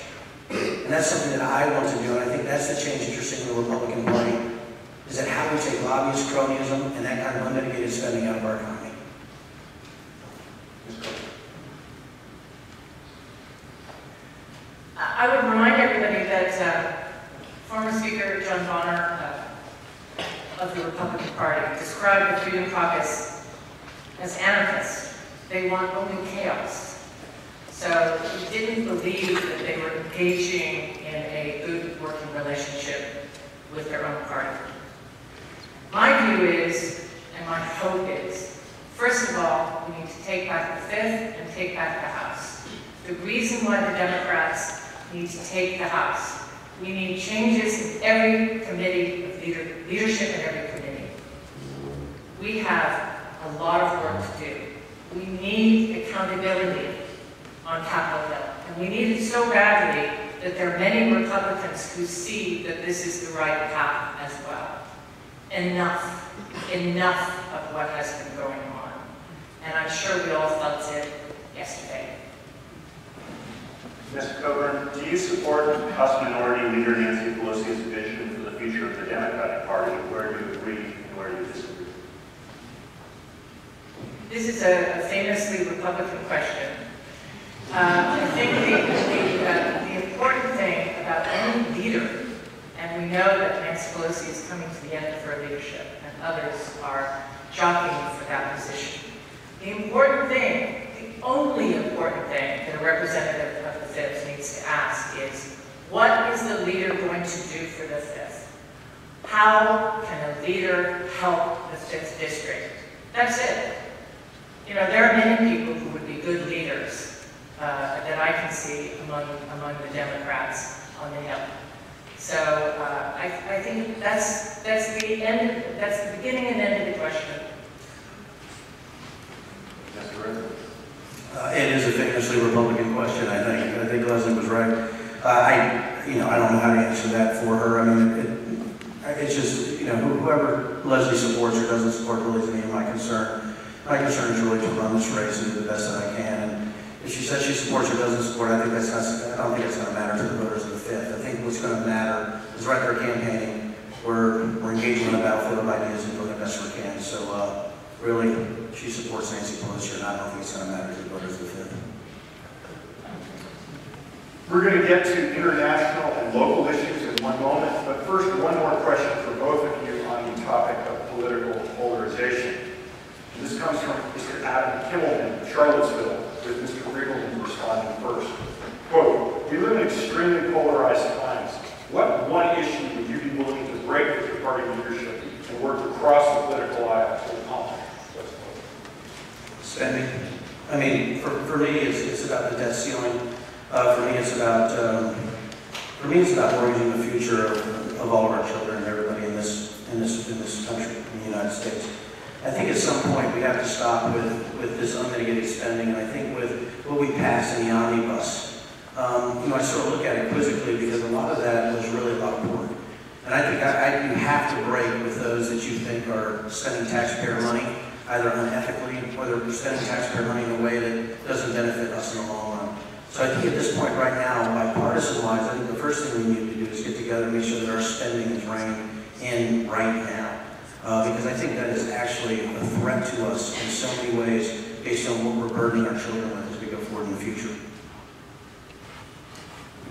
And that's something that I want to do, and I think that's the change that you're seeing in the Republican Party, is that how do we take lobbyist cronyism and that kind of unmitigated spending out of our economy? I would remind everybody that former Speaker John Bonner of the Republican Party described the Freedom Caucus as anarchists. They want only chaos. So he didn't believe that they were engaging in a good working relationship with their own party. My view is, and my hope is, first of all, we need to take back the Fifth and take back the House. The reason why the Democrats need to take the House, we need changes in every committee of leadership in every committee. We have a lot of work to do. We need accountability on Capitol Hill, and we need it so badly that there are many Republicans who see that this is the right path as well. Enough of what has been going on. And I'm sure we all felt it yesterday. Mr. Cockburn, do you support House Minority Leader Nancy Pelosi's vision for the future of the Democratic Party? Where do you agree and where do you disagree? This is a famously Republican question. I think the important thing about any leader, and we know that Nancy Pelosi is coming to the end of her leadership, and others are jockeying for that position. The important thing, the only important thing that a representative of the Fifth needs to ask is, what is the leader going to do for the Fifth? How can a leader help the 5th District? That's it. There are many people who would be good leaders that I can see among the Democrats on the Hill. So I think that's the beginning and end of the question. It is a famously Republican question, I think. I think Leslie was right. I don't know how to answer that for her. I mean, it's just, whoever Leslie supports or doesn't support really isn't even my concern. My concern is really to run this race and do the best that I can. And if she says she supports or doesn't support, I don't think it's going to matter to the voters of the Fifth. I think what's going to matter is right there campaigning. We're engaging in a battlefield of ideas and doing the best we can. So really, she supports Nancy Pelosi or not, I don't think it's going to matter to the voters of the Fifth. We're going to get to international and local issues in one moment, but first, one more question for both of you on the topic of political polarization. And this comes from Mr. Adam Kimmelman of Charlottesville, with Mr. Riggleman responding first. Quote, we live in extremely polarized times. What one issue would you be willing to break with your party leadership and work across the political aisle to accomplish? Spending. I mean, for me, it's about the debt ceiling. For me, it's about mortgaging the future of all of our children and everybody in this country, in the United States. I think at some point we have to stop with this unmitigated spending, and I think with what we passed in the omnibus, I sort of look at it quizzically because a lot of that was really about porn. And I think you have to break with those that you think are spending taxpayer money, either unethically or they're spending taxpayer money in a way that doesn't benefit us in the long run. So I think at this point right now, bipartisan-wise, I think the first thing we need to do is get together and make sure that our spending is reined in right now. Because I think that is actually a threat to us in so many ways based on what we're burdening our children with as we go forward in the future.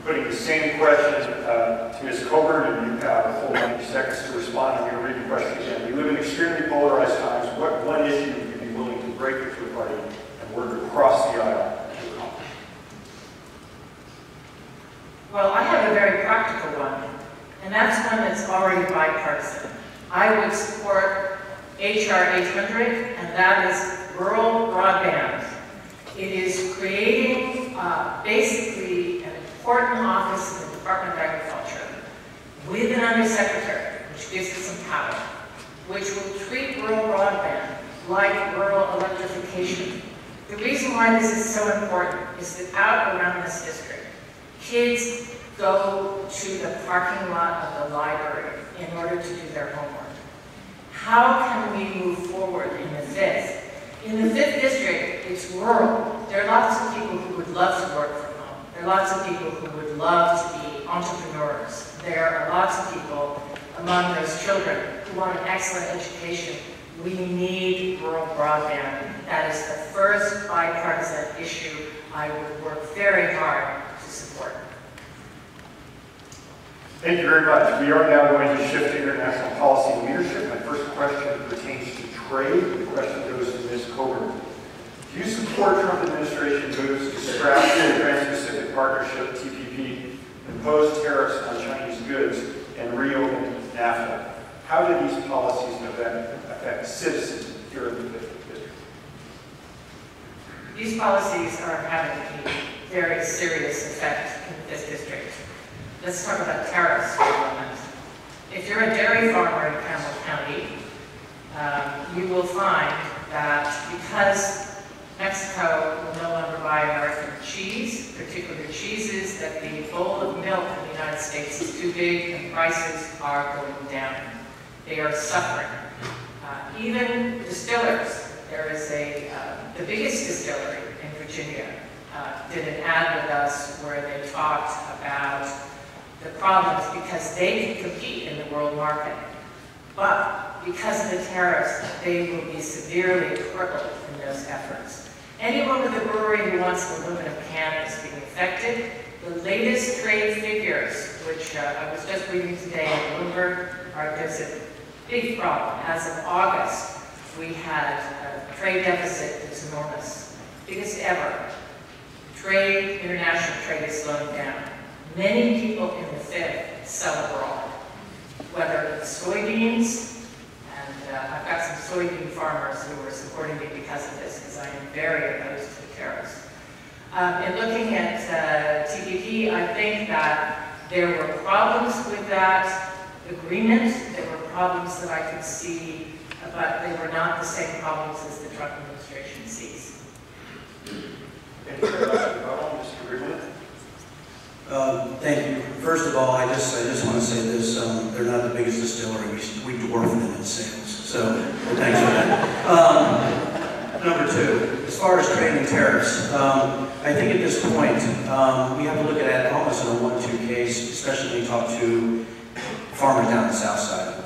Putting the same question to Ms. Cockburn, and you have a full 90 seconds to respond. I'm going to read the question again. We live in extremely polarized times. What one issue would you be willing to break with your party and work across the aisle to accomplish? Well, I have a very practical one, and that's one that's already bipartisan. I would support H.R. 800, and that is rural broadband. It is creating basically an important office in the Department of Agriculture with an undersecretary, which gives it some power, which will treat rural broadband like rural electrification. The reason why this is so important is that out around this district, kids go to the parking lot of the library in order to do their homework. How can we move forward in the 5th? In the 5th district, it's rural. There are lots of people who would love to work from home. There are lots of people who would love to be entrepreneurs. There are lots of people among those children who want an excellent education. We need rural broadband. That is the first bipartisan issue I would work very hard to support. Thank you very much. We are now going to shift to international policy and leadership. My first question pertains to trade. The question goes to Ms. Cockburn. Do you support Trump administration moves to scrap the Trans-Pacific Partnership, TPP, impose tariffs on Chinese goods, and reopen NAFTA? How do these policies affect citizens here in the 5th District? These policies are having a very serious effect in this district. Let's talk about tariffs for a moment. If you're a dairy farmer in Campbell County, you will find that because Mexico will no longer buy American cheese, particularly cheeses, that the bowl of milk in the United States is too big and prices are going down. They are suffering. Even distillers, there is the biggest distillery in Virginia did an ad with us where they talked about the problems because they can compete in the world market. But because of the tariffs, they will be severely crippled in those efforts. Anyone with a brewery who wants an aluminum can is being affected. The latest trade figures, which I was just reading today in Bloomberg, there's a big problem. As of August, we had a trade deficit that's enormous, biggest ever. International trade is slowing down. Many people in the 5th sell abroad, whether it's soybeans, and I've got some soybean farmers who are supporting me because of this, because I am very opposed to the tariffs. In looking at TPP, I think that there were problems with that agreement. There were problems that I could see, but they were not the same problems as the Trump administration sees. Thank you very much, Mr. Riggleman. Thank you. First of all, I just want to say this: they're not the biggest distillery. We dwarf them in sales. So thanks for that. Number two, as far as trade and tariffs, I think at this point we have to look at it almost in a 1-2 case, especially when you talk to farmers down the south side.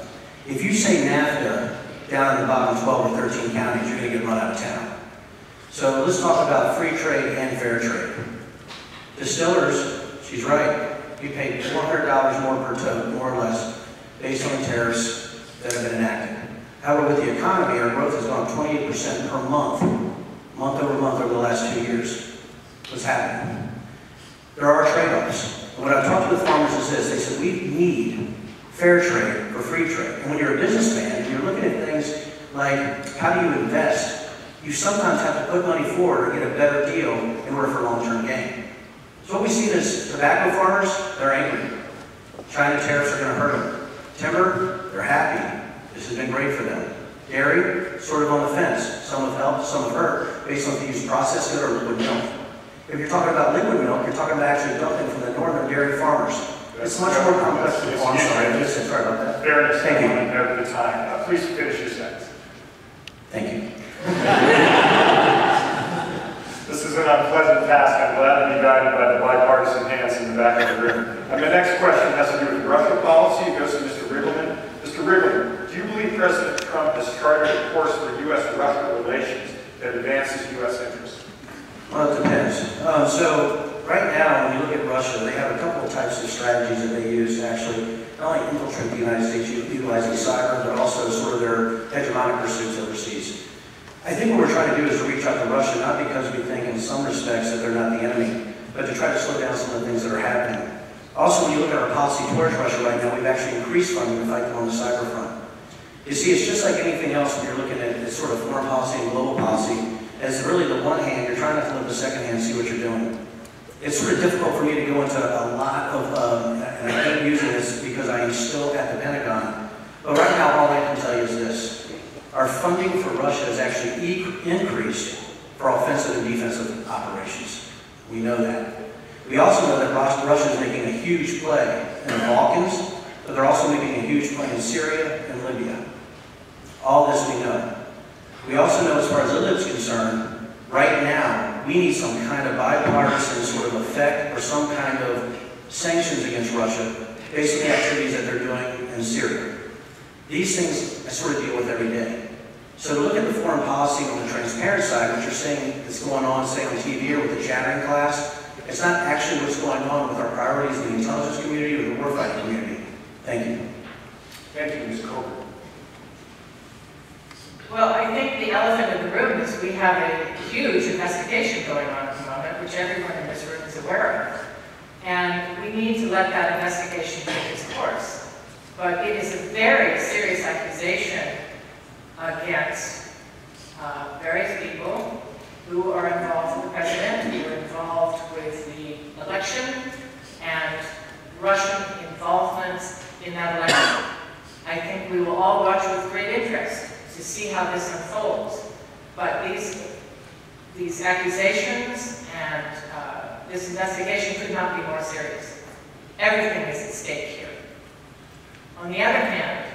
If you say NAFTA down in the bottom 12 or 13 counties, you're going to get run out of town. So let's talk about free trade and fair trade. Distillers, she's right, we paid $400 more per tote, more or less, based on the tariffs that have been enacted. However, with the economy, our growth has gone up 28% per month, month over the last 2 years. What's happening? There are trade-offs. And what I've talked to the farmers is this: they said, we need fair trade for free trade. And when you're a businessman, and you're looking at things like, how do you invest? You sometimes have to put money forward or get a better deal in order for long-term gain. So what we see is tobacco farmers, they're angry. China tariffs are going to hurt them. Timber, they're happy. This has been great for them. Dairy, sort of on the fence. Some have helped, some have hurt, based on if you use processed good or liquid milk. If you're talking about liquid milk, you're talking about actually dumping from the northern dairy farmers. It's much more complex than farm. Sorry about that. Fairness, thank you. Over the time. Please finish your sentence. Thank you. This is an unpleasant task. I'm glad to be guided by the bipartisan hands in the back of the room. And the next question has to do with Russia policy. It goes to Mr. Riggleman. Mr. Riggleman, do you believe President Trump has charted a course for U.S.-Russia relations that advances U.S. interests? Well, it depends. So right now, when you look at Russia, they have a couple of types of strategies that they use to actually not only infiltrate the United States, utilizing cyber, but also sort of their hegemonic pursuits overseas. I think what we're trying to do is to reach out to Russia, not because we think in some respects that they're not the enemy, but to try to slow down some of the things that are happening. Also, when you look at our policy towards Russia right now, we've actually increased funding to fight them on the cyber front. You see, it's just like anything else when you're looking at this sort of foreign policy and global policy, as really the one hand, you're trying to flip the second hand and see what you're doing. It's sort of difficult for me to go into a lot of, and I keep using this because I am still at the Pentagon, but right now all I can tell you is this. Our funding for Russia has actually increased for offensive and defensive operations. We know that. We also know that Russia is making a huge play in the Balkans, but they're also making a huge play in Syria and Libya. All this we know. We also know as far as Libya is concerned, right now, we need some kind of bipartisan sort of effect or some kind of sanctions against Russia based on the activities that they're doing in Syria. These things I sort of deal with every day. So to look at the foreign policy on the transparent side, what you're saying is going on, say on TV or with the chattering class, it's not actually what's going on with our priorities in the intelligence community or the warfighting community. Thank you. Thank you, Ms. Cockburn. Well, I think the elephant in the room is we have a huge investigation going on at the moment, which everyone in this room is aware of. And we need to let that investigation take its course. But it is a very serious accusation against various people who are involved with the president, who are involved with the election, and Russian involvement in that election. I think we will all watch with great interest to see how this unfolds. But these accusations and this investigation could not be more serious. Everything is at stake here. On the other hand,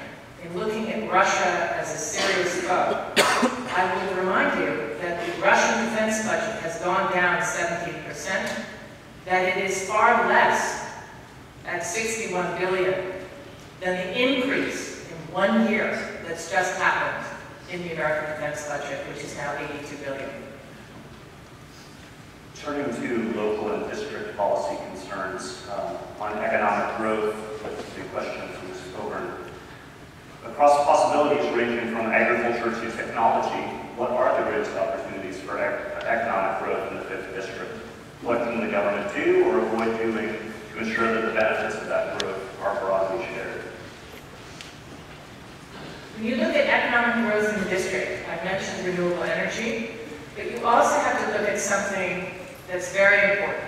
in looking at Russia as a serious foe, I would remind you that the Russian defense budget has gone down 17%, that it is far less at $61 billion than the increase in 1 year that's just happened in the American defense budget, which is now $82 billion. Turning to local and district policy concerns on economic growth, the question from Ms. Cockburn. Across possibilities ranging from agriculture to technology, what are the greatest opportunities for economic growth in the 5th District? What can the government do or avoid doing to ensure that the benefits of that growth are broadly shared? When you look at economic growth in the district, I mentioned renewable energy, but you also have to look at something that's very important.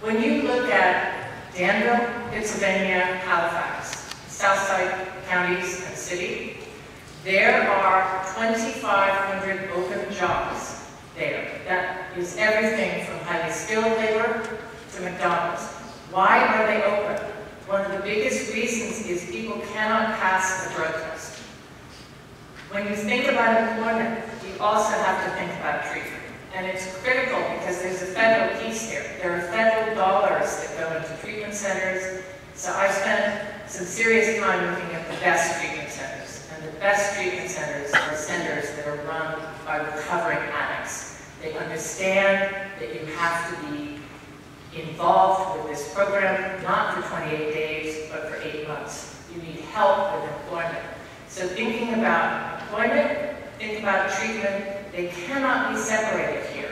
When you look at Danville, Pennsylvania, Halifax, Southside counties and city, there are 2,500 open jobs there. That is everything from highly skilled labor to McDonald's. Why are they open? One of the biggest reasons is people cannot pass a drug test. When you think about employment, you also have to think about treatment. And it's critical because there's a federal piece here. There are federal dollars that go into treatment centers. So I've spent some serious time looking at the best treatment centers. And the best treatment centers are centers that are run by recovering addicts. They understand that you have to be involved with this program, not for 28 days, but for 8 months. You need help with employment. So thinking about employment, think about treatment, they cannot be separated here.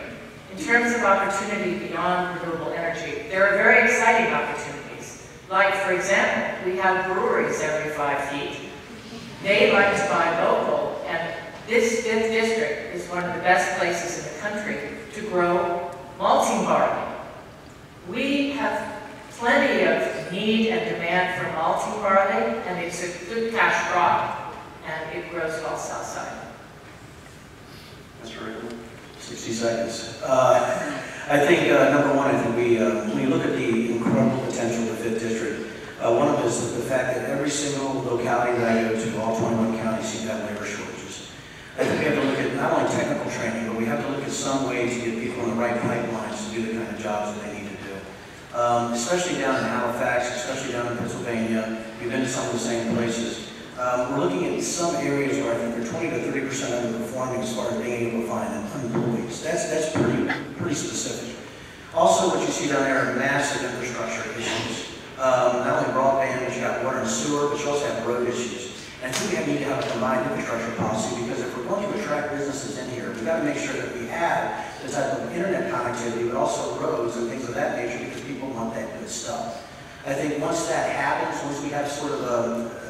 In terms of opportunity beyond renewable energy, there are very exciting opportunities. Like, for example, we have breweries every 5 feet. They like to buy local, and this 5th District is one of the best places in the country to grow malting barley. We have plenty of need and demand for malting barley, and it's a good cash crop, and it of Roseville South Side. Mr. Riggleman? 60 seconds. I think, number one, I think when you look at the incredible potential of the 5th District, one of them is the fact that every single locality that I go to, all 21 counties, seem to have labor shortages. I think we have to look at not only technical training, but we have to look at some ways to get people in the right pipelines to do the kind of jobs that they need to do. Especially down in Halifax, especially down in Pennsylvania, we've been to some of the same places. We're looking at some areas where I think they're 20 to 30% underperforming as far as being able to find employees. That's pretty specific. Also, what you see down there are massive infrastructure issues. Not only broadband, but you got water and sewer, but you also have road issues. And I think we need to have a combined infrastructure policy because if we're going to attract businesses in here, we've got to make sure that we have the type of internet connectivity, but also roads and things of that nature because people want that good stuff. I think once that happens, once we have sort of a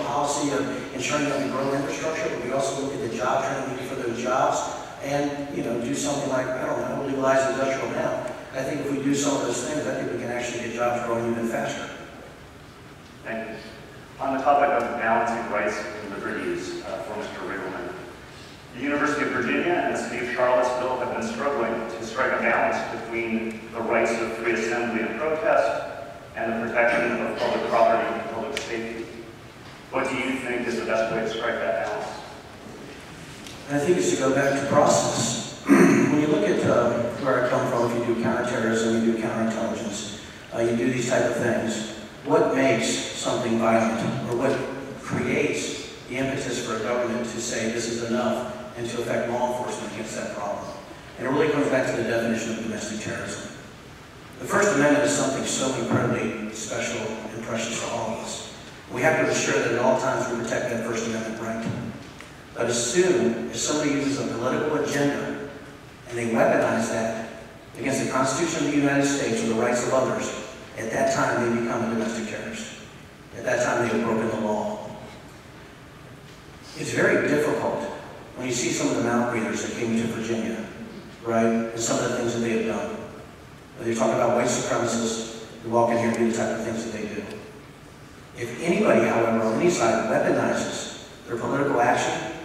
policy of ensuring that we grow infrastructure, but we also look at the job training for those jobs and, do something like, I don't know, legalize industrial now. I think if we do some of those things, I think we can actually get jobs growing even faster. Thank you. On the topic of balancing rights and liberties for Mr. Riggleman, the University of Virginia and the city of Charlottesville have been struggling to strike a balance between the rights of free assembly and protest and the protection of public property and public safety. What do you think is the best way to strike that balance? I think it's to go back to process. When you look at where I come from, if you do counterterrorism, you do counterintelligence, you do these type of things, what makes something violent, or what creates the impetus for a government to say this is enough and to affect law enforcement against that problem? And it really comes back to the definition of domestic terrorism. The First Amendment is something so incredibly special and precious to all of us. We have to ensure that at all times we protect that First Amendment right. But as soon as somebody uses a political agenda and they weaponize that against the Constitution of the United States or the rights of others, at that time they become a domestic terrorist. At that time they have broken the law. It's very difficult when you see some of the malbreathers that came to Virginia, right, and some of the things that they have done. Whether you're talking about white supremacists who walk in here and do the type of things that they do. If anybody, however, on any side weaponizes their political action,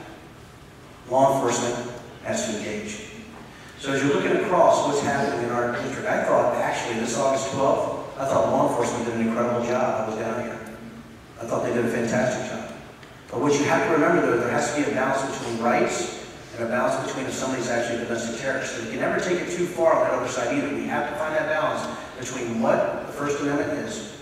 law enforcement has to engage. So as you're looking across what's happening in our district, I thought actually this August 12th, I thought law enforcement did an incredible job. I was down here. I thought they did a fantastic job. But what you have to remember though, there has to be a balance between rights and a balance between if somebody's actually a domestic terrorist. So you can never take it too far on that other side either. We have to find that balance between what the First Amendment is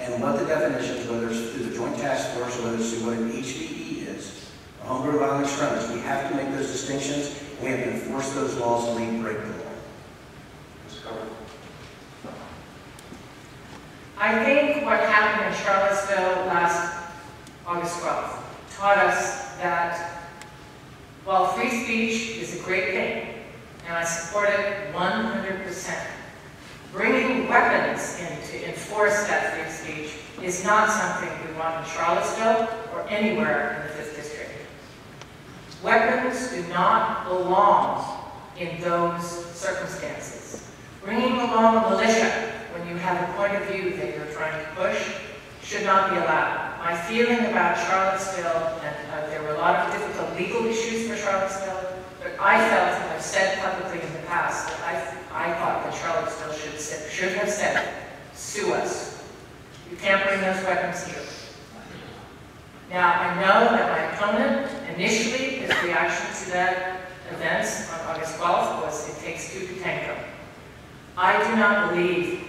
and what the definitions, whether it's through the Joint Task Force or whether it's through what an HVE is, a homegrown violent extremist. We have to make those distinctions, and we have to enforce those laws and we break the law. I think what happened in Charlottesville last August 12th taught us that while free speech is a great thing, and I support it 100%, bringing weapons in to enforce that free speech is not something we want in Charlottesville or anywhere in the 5th District. Weapons do not belong in those circumstances. Bringing along a militia when you have a point of view that you're trying to push should not be allowed. My feeling about Charlottesville, and there were a lot of difficult legal issues for Charlottesville, but I felt, and I've said publicly in the past, that I thought that Charlottesville should have said, sue us. You can't bring those weapons here. Now, I know that my opponent, initially, his reaction to that event on August 12th was, it takes two to tango. I do not believe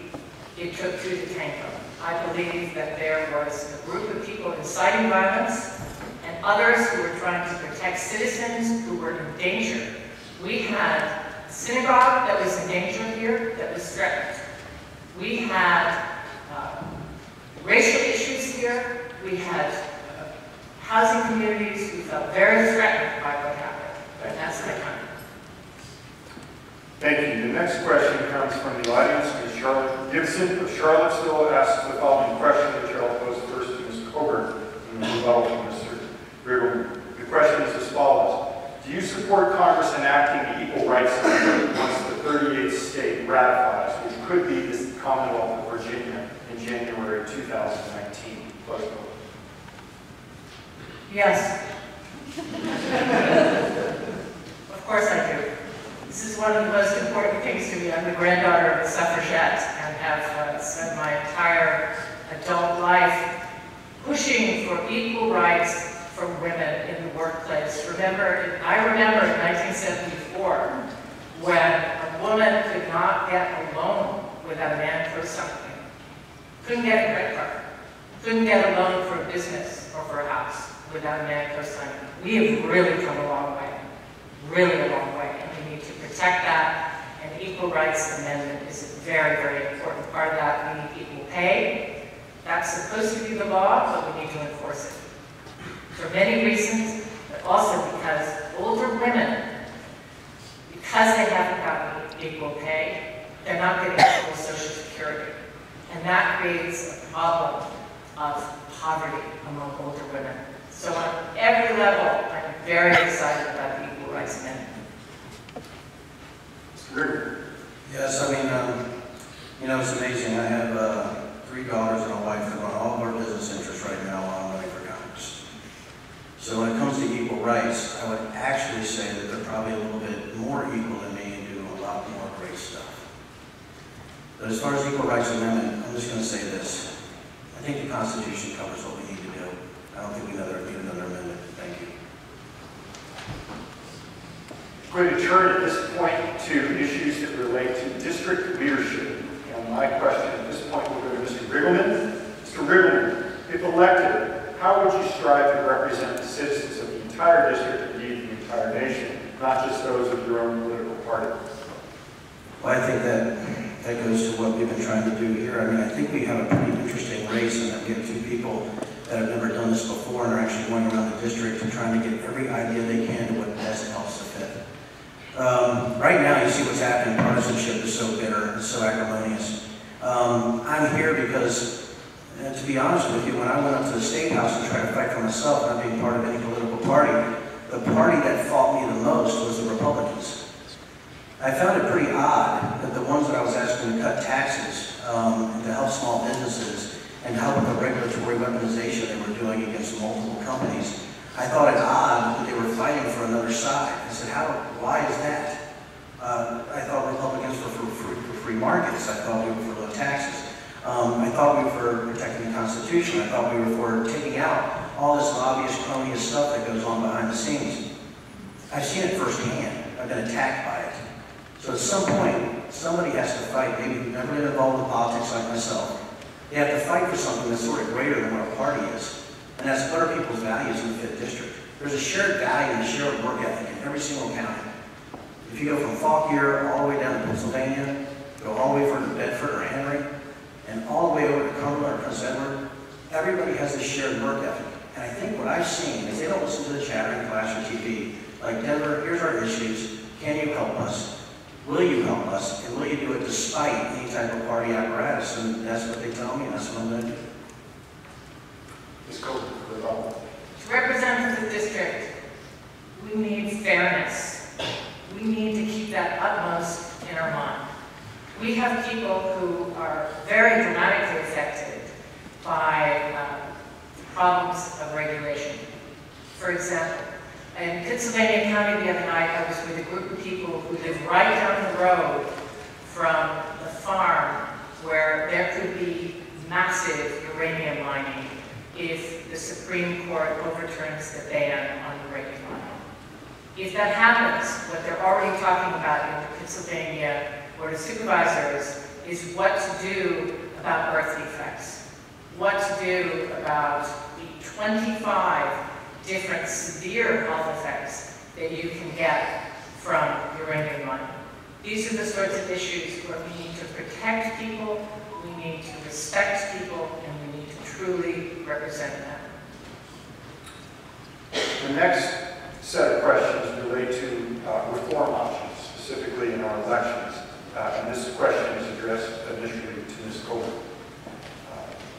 it took two to tango. I believe that there was a group of people inciting violence and others who were trying to protect citizens who were in danger. We had a synagogue that was in danger here, that was threatened. We had racial issues here. We had housing communities who felt very threatened by what happened. And that's my comment. Thank you. The next question comes from the audience. Ms. Charlotte Gibson of Charlottesville asks the following question, which I'll pose first to Ms. Cockburn and then follow to Mr. Riggleman. The question is as follows. Do you support Congress enacting the Equal Rights Amendment once the 38th state ratifies, which could be the Commonwealth of Virginia in January 2019? Close vote. Yes. Of course I do. This is one of the most important things to me. I'm the granddaughter of a suffragette and have spent my entire adult life pushing for equal rights for women in the workplace. I remember in 1974 when a woman could not get a loan without a man co-signing. Couldn't get a credit card. Couldn't get a loan for a business or for a house without a man co-signing. We have really come a long way. Really a long way. And we need to protect that. And the Equal Rights Amendment is a very, very important part of that. We need equal pay. That's supposed to be the law, but we need to enforce it. For many reasons, but also because older women, because they haven't gotten equal pay, they're not getting equal Social Security. And that creates a problem of poverty among older women. So on every level, I'm very excited about the Equal Rights Amendment. Yes, I mean, you know, it's amazing. I have 3 daughters and a wife that run all of our business interests right now while I'm running for Congress. So when it comes to equal rights, I would actually say that they're probably a little bit more equal than me and do a lot more great stuff. But as far as Equal Rights Amendment, I'm just going to say this. I think the Constitution covers what we need to do. I don't think we need another amendment. Thank you. We're going to turn at this point to issues that relate to district leadership. And my question at this point will go to Mr. Riggleman. Mr. Riggleman, if elected, how would you strive to represent the citizens of the entire district, indeed the entire nation, not just those of your own political party? Well, I think that goes to what we've been trying to do here. I mean, I think we have a pretty interesting race, and that we have 2 people that have never done this before and are actually going around the district and trying to get every idea they can to what best helps the fit. Right now, you see what's happening. Partisanship is so bitter, it's so acrimonious. I'm here because, to be honest with you, when I went up to the State House and tried to fight for myself, not being part of any political party, the party that fought me the most was the Republicans. I found it pretty odd that the ones that I was asking to cut taxes, to help small businesses, and help with the regulatory weaponization they were doing against multiple companies, I thought it odd that they were fighting for another side. I said, why is that? I thought Republicans were for free markets. I thought we were for low taxes. I thought we were for protecting the Constitution. I thought we were for taking out all this lobbyist, cronyist stuff that goes on behind the scenes. I've seen it firsthand. I've been attacked by it. So at some point, somebody has to fight, maybe who's never been involved in politics like myself. They have to fight for something that's sort of greater than what a party is. And that's what are people's values in the 5th District. There's a shared value and a shared work ethic in every single county. If you go from Fauquier all the way down to Pennsylvania, go all the way over to Bedford or Henry, and all the way over to Cumberland or Prince Edward, everybody has this shared work ethic. And I think what I've seen is they don't listen to the chatter in class or TV. Like, Denver, here's our issues. Can you help us? Will you help us? And will you do it despite any type of party apparatus? And that's what they tell me, and that's what I'm going to do. Ms. Coburn, for the vote. To represent the district, we need fairness. We need to keep that utmost in our mind. We have people who are very dramatically affected by problems of regulation. For example, in Pennsylvania County the other night, I was with a group of people who live right down the road from the farm where there could be massive uranium mining if the Supreme Court overturns the ban on uranium mining. If that happens, what they're already talking about in the Pennsylvania Board of Supervisors is what to do about birth defects, what to do about the 25 different severe health effects that you can get from uranium mining. These are the sorts of issues where we need to protect people, we need to respect people, and we need to truly represent them. The next set of questions relate to reform options, specifically in our elections. And this question is addressed initially to Ms. Coburn.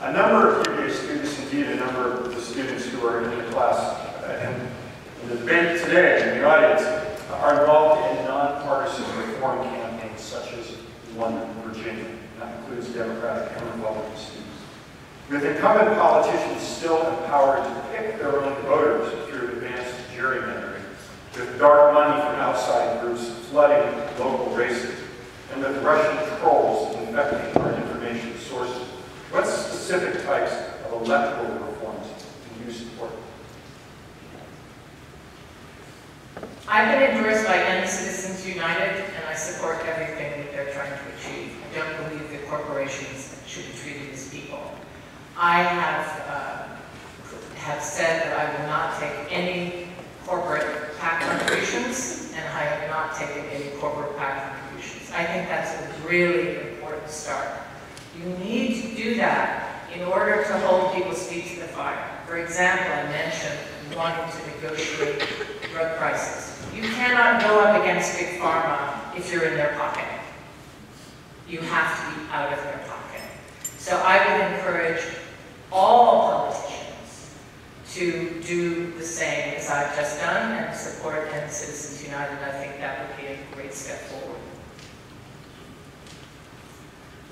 A number of UVA students, indeed a number of the students who are in the class in the debate today in the audience, are involved in nonpartisan reform campaigns such as one in Virginia. That includes Democratic and Republican students. With incumbent politicians still empowered to pick their own voters through advanced gerrymandering Russian trolls infecting our information sources. What specific types of electoral reforms do you support? I've been endorsed by End Citizens United, and I support everything that they're trying to achieve. I don't believe that corporations should be treated as people. I have said that I will not take any corporate PAC contributions, and I have not taken any corporate PAC contributions. I think that's a really important start. You need to do that in order to hold people's feet to the fire. For example, I mentioned wanting to negotiate drug prices. You cannot go up against Big Pharma if you're in their pocket. You have to be out of their pocket. So I would encourage all politicians to do the same as I've just done and support End Citizens United. I think that would be a great step forward.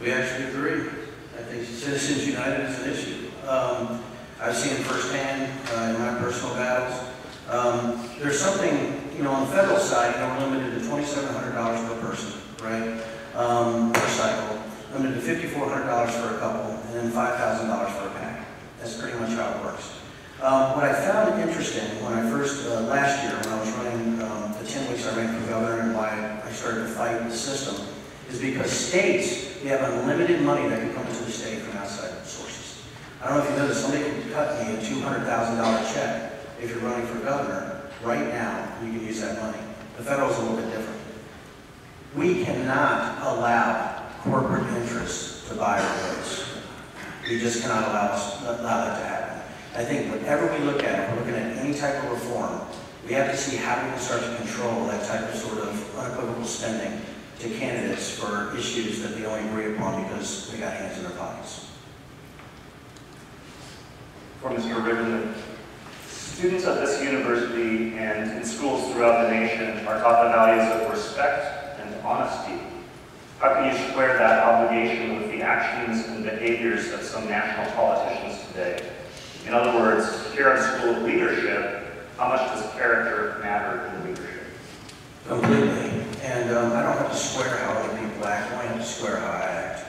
We actually agree. I think Citizens United is an issue. I've seen it firsthand in my personal battles. There's something, on the federal side, we're limited to $2,700 per person, right? Per cycle. Limited to $5,400 for a couple, and then $5,000 for a PAC. That's pretty much how it works. What I found interesting when I first, last year, when I was running the 10 weeks I ran for governor and why I started to fight the system, is because states, we have unlimited money that can come into the state from outside sources. I don't know if you know this, somebody can cut me a $200,000 check if you're running for governor right now. You can use that money. The federal is a little bit different. We cannot allow corporate interests to buy our votes. We just cannot allow that to happen. I think whatever we look at, if we're looking at any type of reform, we have to see how we can start to control that type of sort of unequivocal spending to candidates for issues that they only agree upon because they got hands in their pockets. For Mr. Riggleman, students at this university and in schools throughout the nation are taught the values of respect and honesty. How can you square that obligation with the actions and behaviors of some national politicians today? In other words, here at School of Leadership, how much does character matter in leadership? Completely. And I don't have to swear how other people act, I only have to swear how I act.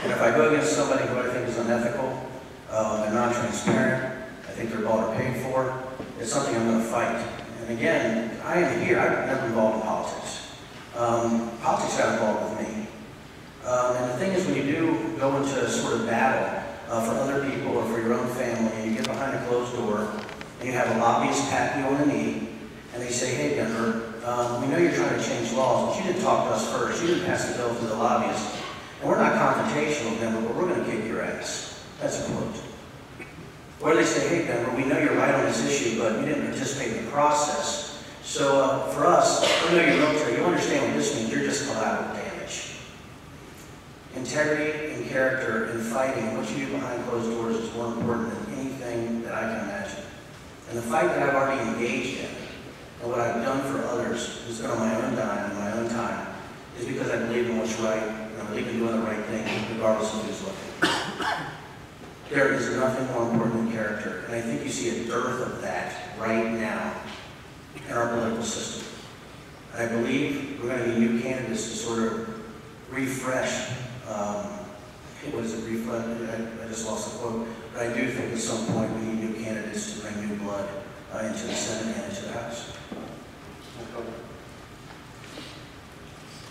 And if I go against somebody who I think is unethical, and non-transparent, I think they're bought or paid for, it's something I'm going to fight. And again, I am here, I've never been involved in politics. Politics got involved with me. And the thing is, when you do go into sort of battle for other people or for your own family, and you get behind a closed door, and you have a lobbyist pat you on the knee, and they say, hey, Denver, we know you're trying to change laws, but you didn't talk to us first. You didn't pass the bill to the lobbyist. And we're not confrontational, Denver, but we're going to kick your ass. That's a quote. Or they say, hey, Denver, we know you're right on this issue, but you didn't participate in the process. So for us, we know you're military. You understand what this means. You're just collateral damage. Integrity and character and fighting, what you do behind closed doors is more important than anything that I can imagine. And the fight that I've already engaged in, and what I've done for others, has been on my own dime and my own time, is because I believe in what's right, and I believe in doing the right thing, regardless of who's looking. There is nothing more important than character, and I think you see a dearth of that right now in our political system. And I believe we're going to need new candidates to sort of refresh. What is it, refresh? I just lost the quote. But I do think at some point we need new candidates to bring new blood into the Senate and into the House.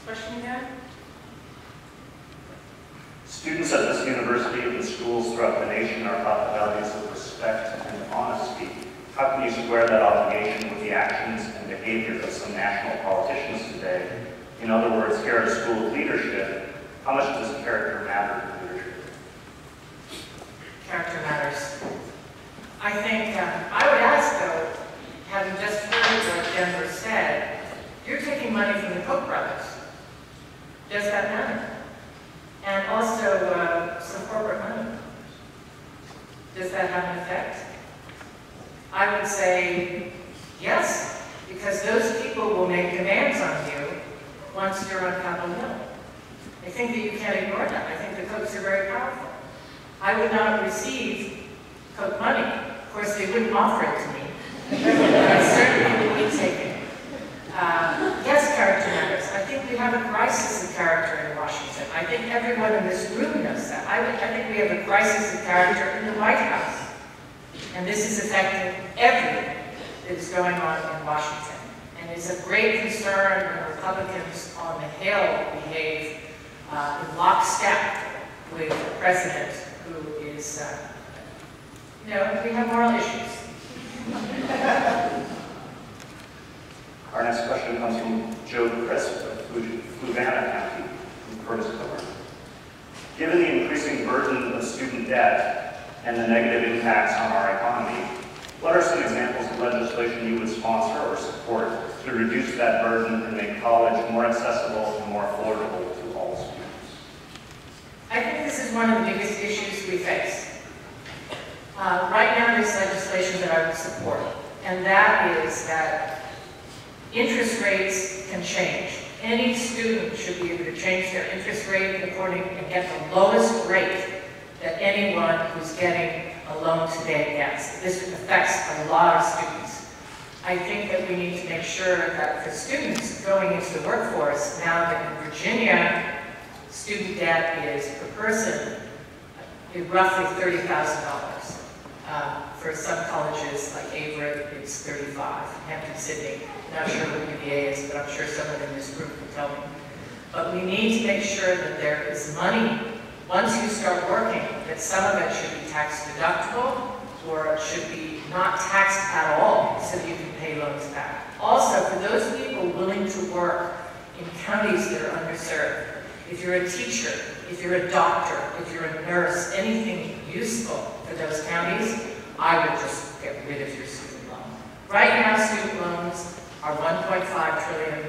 Question again? Students at this university and schools throughout the nation are taught the values of respect and honesty. How can you square that obligation with the actions and behavior of some national politicians today? In other words, here at School of Leadership, how much does character matter in leadership? Character matters. I think, I would ask though, having just heard what Denver said, you're taking money from the Koch brothers. Does that matter? And also some corporate money. Does that have an effect? I would say yes, because those people will make demands on you once you're on Capitol Hill. I think that you can't ignore that. I think the Kochs are very powerful. I would not receive Koch money. Of course, they wouldn't offer it to me, but I certainly would take it. Yes, character matters. I think we have a crisis of character in Washington. I think everyone in this room knows that. I think we have a crisis of character in the White House. And this is affecting everything that is going on in Washington. And it's of great concern when Republicans on the Hill behave in lockstep with a president who is, we have moral issues. Our next question comes from Joe Crisp of Fluvanna County, from Curtis Cockburn. Given the increasing burden of student debt and the negative impacts on our economy, what are some examples of legislation you would sponsor or support to reduce that burden and make college more accessible and more affordable to all students? I think this is one of the biggest issues we face. Right now there's legislation that I would support, and that is that interest rates can change. Any student should be able to change their interest rate and get the lowest rate that anyone who's getting a loan today gets. This affects a lot of students. I think that we need to make sure that for students going into the workforce, now that in Virginia, student debt is per person roughly $30,000. For some colleges like Averett, it's 35. Hampton-Sydney, not sure what UVA is, but I'm sure someone in this group will tell me. But we need to make sure that there is money, once you start working, that some of it should be tax deductible, or it should be not taxed at all, so that you can pay loans back. Also, for those people willing to work in counties that are underserved, if you're a teacher, if you're a doctor, if you're a nurse, anything useful for those counties, I would just get rid of your student loan. Right now, student loans are $1.5 trillion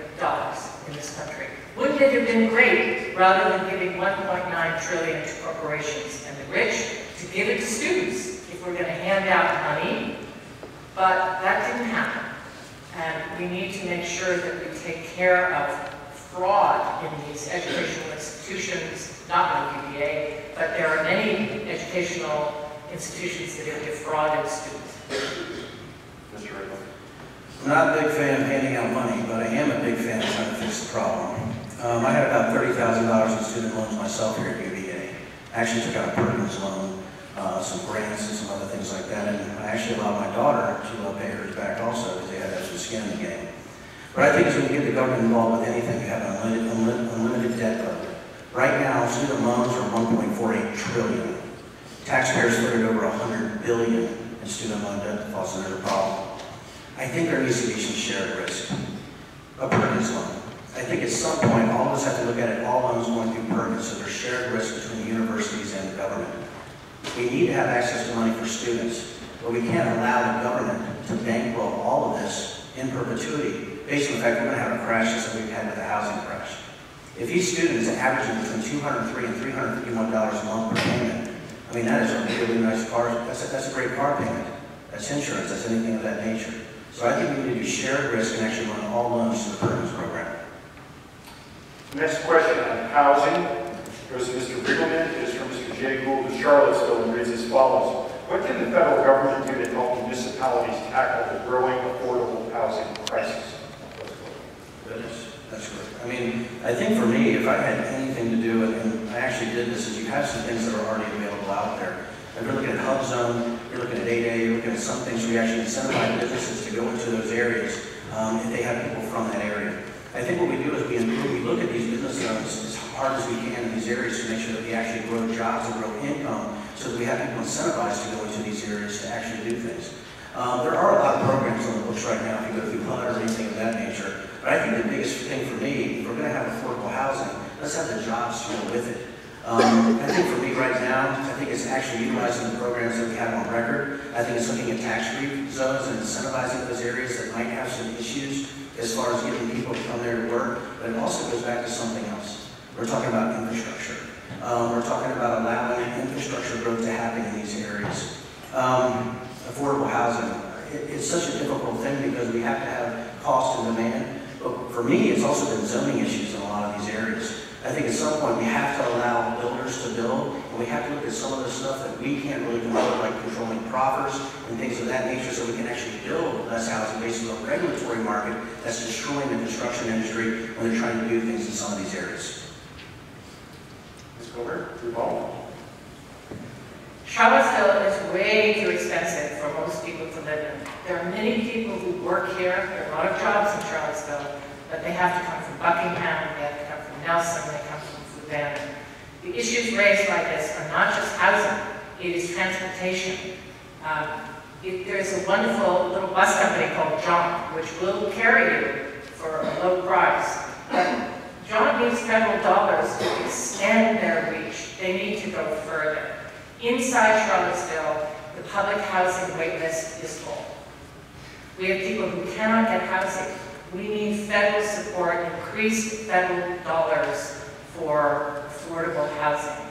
in this country. Wouldn't it have been great, rather than giving $1.9 trillion to corporations and the rich, to give it to students if we're going to hand out money? But that didn't happen. And we need to make sure that we take care of fraud in these educational institutions, not like UVA, but there are many educational institutions that have defrauded students. Mr. Riggleman. I'm not a big fan of handing out money, but I am a big fan of trying to fix the problem. I had about $30,000 in student loans myself here at UVA. I actually took out a Perkins loan, some grants and some other things like that, and I actually allowed my daughter to pay hers back also because they had to have some skin in the game. But I think as we get the government involved with anything, you have an unlimited debt load. Right now, student loans are $1.48 trillion. Taxpayers put over $100 billion in student loan debt defaults, and there's a problem. I think there needs to be some shared risk. A Perkins loan. I think at some point, all of us have to look at it, all loans going through Perkins, so there's shared risk between the universities and the government. We need to have access to money for students, but we can't allow the government to bankroll all of this in perpetuity, based on the fact we're going to have a crash just like we've had with the housing crash. If each student is averaging between $203 and $351 a month per payment, I mean, that is a really nice car. That's a great car payment. That's insurance. That's anything of that nature. So I think we need to do shared risk and actually run all loans to the Perkins program. Next question on housing goes to Mr. Riggleman. It is from Mr. J. Gould of Charlottesville and reads as follows. What can the federal government do to help municipalities tackle the growing affordable housing crisis? That's good. I mean, I think for me, if I had anything to do, and I actually did this, is you have some things that are already available out there. If you're looking at Hub Zone, you're looking at 8A, you're looking at some things where you actually incentivize businesses to go into those areas if they have people from that area. I think what we do is we look at these business zones as hard as we can in these areas to make sure that we actually grow jobs and grow income so that we have people incentivized to go into these areas to actually do things. There are a lot of programs on the books right now if you go through HUD or anything of that nature. But I think the biggest thing for me, if we're going to have affordable housing, let's have the jobs to go with it. I think for me right now, I think it's actually utilizing the programs that we have on record. I think it's looking at tax-free zones and incentivizing those areas that might have some issues as far as getting people to come there to work. But it also goes back to something else. We're talking about infrastructure. We're talking about allowing infrastructure growth to happen in these areas. Affordable housing. It's such a difficult thing because we have to have cost and demand. But for me, it's also been zoning issues in a lot of these areas. I think at some point we have to allow builders to build, and we have to look at some of the stuff that we can't really control, like controlling proffers and things of that nature, so we can actually build less housing based on a regulatory market that's destroying the construction industry when they're trying to do things in some of these areas. Ms. Coburn, move on. Charlottesville is way too expensive for most people to live in. There are many people who work here. There are a lot of jobs in Charlottesville, but they have to come from Buckingham, they have to come from Nelson, they come from Batten. The issues raised by this are not just housing, it is transportation. There's a wonderful little bus company called John, which will carry you for a low price. But John needs federal dollars to extend their reach. They need to go further. Inside Charlottesville, the public housing wait list is full. We have people who cannot get housing. We need federal support, increased federal dollars for affordable housing.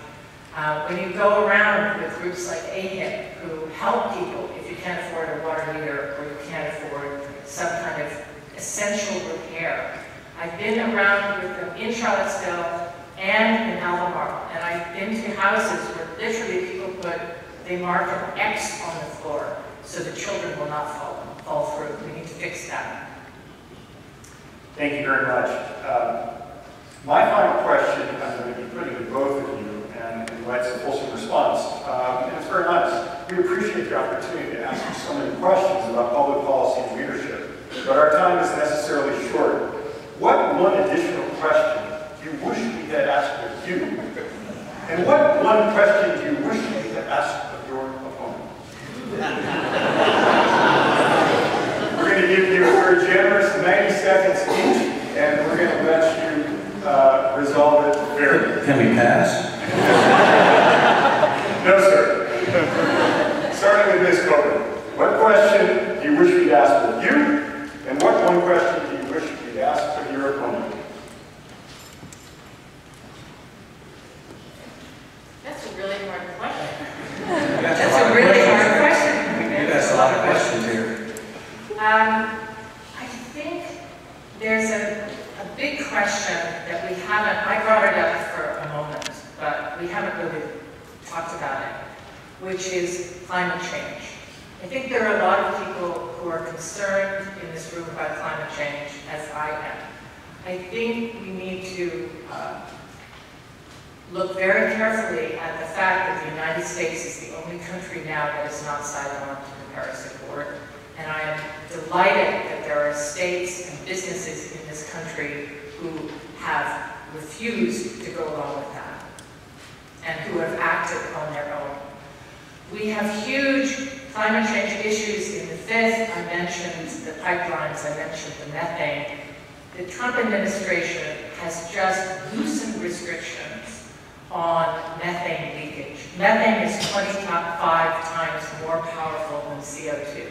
When you go around with groups like AHIP, who help people if you can't afford a water heater or you can't afford some kind of essential repair. I've been around with them in Charlottesville and in Albemarle, and I've been to houses where literally people they mark an X on the floor so the children will not fall through. We need to fix that. Thank you very much. My final question, I'm going to be putting to both of you and invite some fulsome response. And it's very nice. We appreciate the opportunity to ask you so many questions about public policy and leadership, but our time is necessarily short. What one additional question do you wish we had asked of you? And what one question do you wish we had asked of your opponent? We're going to give you a very generous 90 seconds each, and we're going to let you resolve it fairly. Can we pass? No, sir. Starting with Ms. Coburn. What question do you wish we'd asked of you? And what one question do you wish we'd asked of your opponent? That's a really hard question. That's a really hard question. You asked a lot of questions here. I think there's a big question that we haven't, I brought it up for a moment, but we haven't really talked about it, which is climate change. I think there are a lot of people who are concerned in this room about climate change, as I am. I think we need to look very carefully at the fact that the United States is the only country now that has not signed on to the Paris Accord. And I am delighted that there are states and businesses in this country who have refused to go along with that and who have acted on their own. We have huge climate change issues in the fifth. I mentioned the pipelines, I mentioned the methane. The Trump administration has just loosened restrictions on methane leakage. Methane is 25 times more powerful than CO2.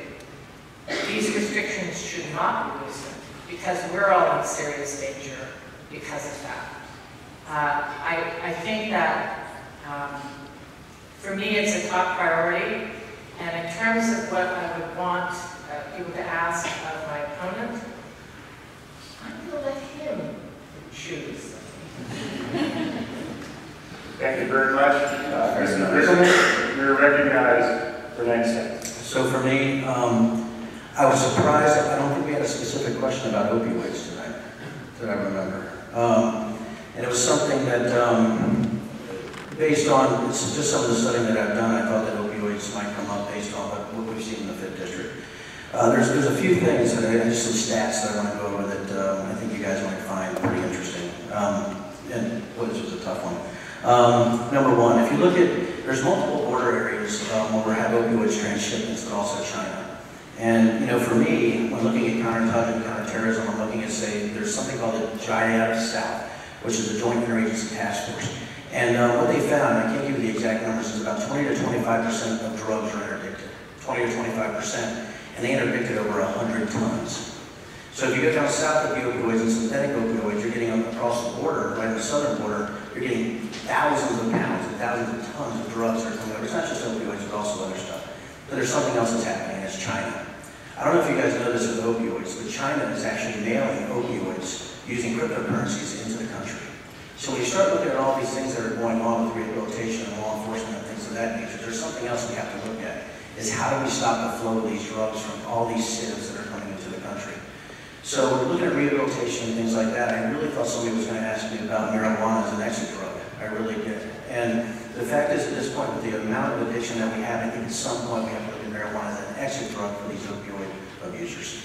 These restrictions should not be loosened because we're all in serious danger because of that. I think that for me it's a top priority, and in terms of what I would want people to ask of my opponent, I'm going to let him choose. Thank you very much. Mr. Riggleman, you're recognized for 90 seconds. So for me, I was surprised. I don't think we had a specific question about opioids tonight, that I remember. And it was something that, based on just some of the studying that I've done, I thought that opioids might come up based on what we've seen in the 5th District. There's a few things that just some stats that I want to go over that I think you guys might find pretty interesting. And this was a tough one. Number one, if you look at, there's multiple border areas where we have opioids transshipments, but also China. And, you know, for me, when looking at counterterrorism and counterterrorism, I'm looking at, say, there's something called the Giant South, which is the Joint Interagency Task Force. And what they found, I can't give you the exact numbers, is about 20 to 25% of drugs are interdicted. 20 to 25%. And they interdicted over 100 tons. So if you go down south of the opioids and synthetic opioids, you're getting across the border, right on the southern border, you're getting thousands of pounds and thousands of tons of drugs that are coming over. It's not just opioids, but also other stuff. But there's something else that's happening, and it's China. I don't know if you guys know this with opioids, but China is actually mailing opioids using cryptocurrencies into the country. So when you start looking at all these things that are going on with rehabilitation and law enforcement and things of that nature, there's something else we have to look at, is how do we stop the flow of these drugs from all these sins that are coming into the country. So we're looking at rehabilitation and things like that. I really thought somebody was going to ask me about marijuana as an exit drug. I really did. And the fact is, at this point, with the amount of addiction that we have, I think at some point we have to look at marijuana as an exit drug for these opioid abusers.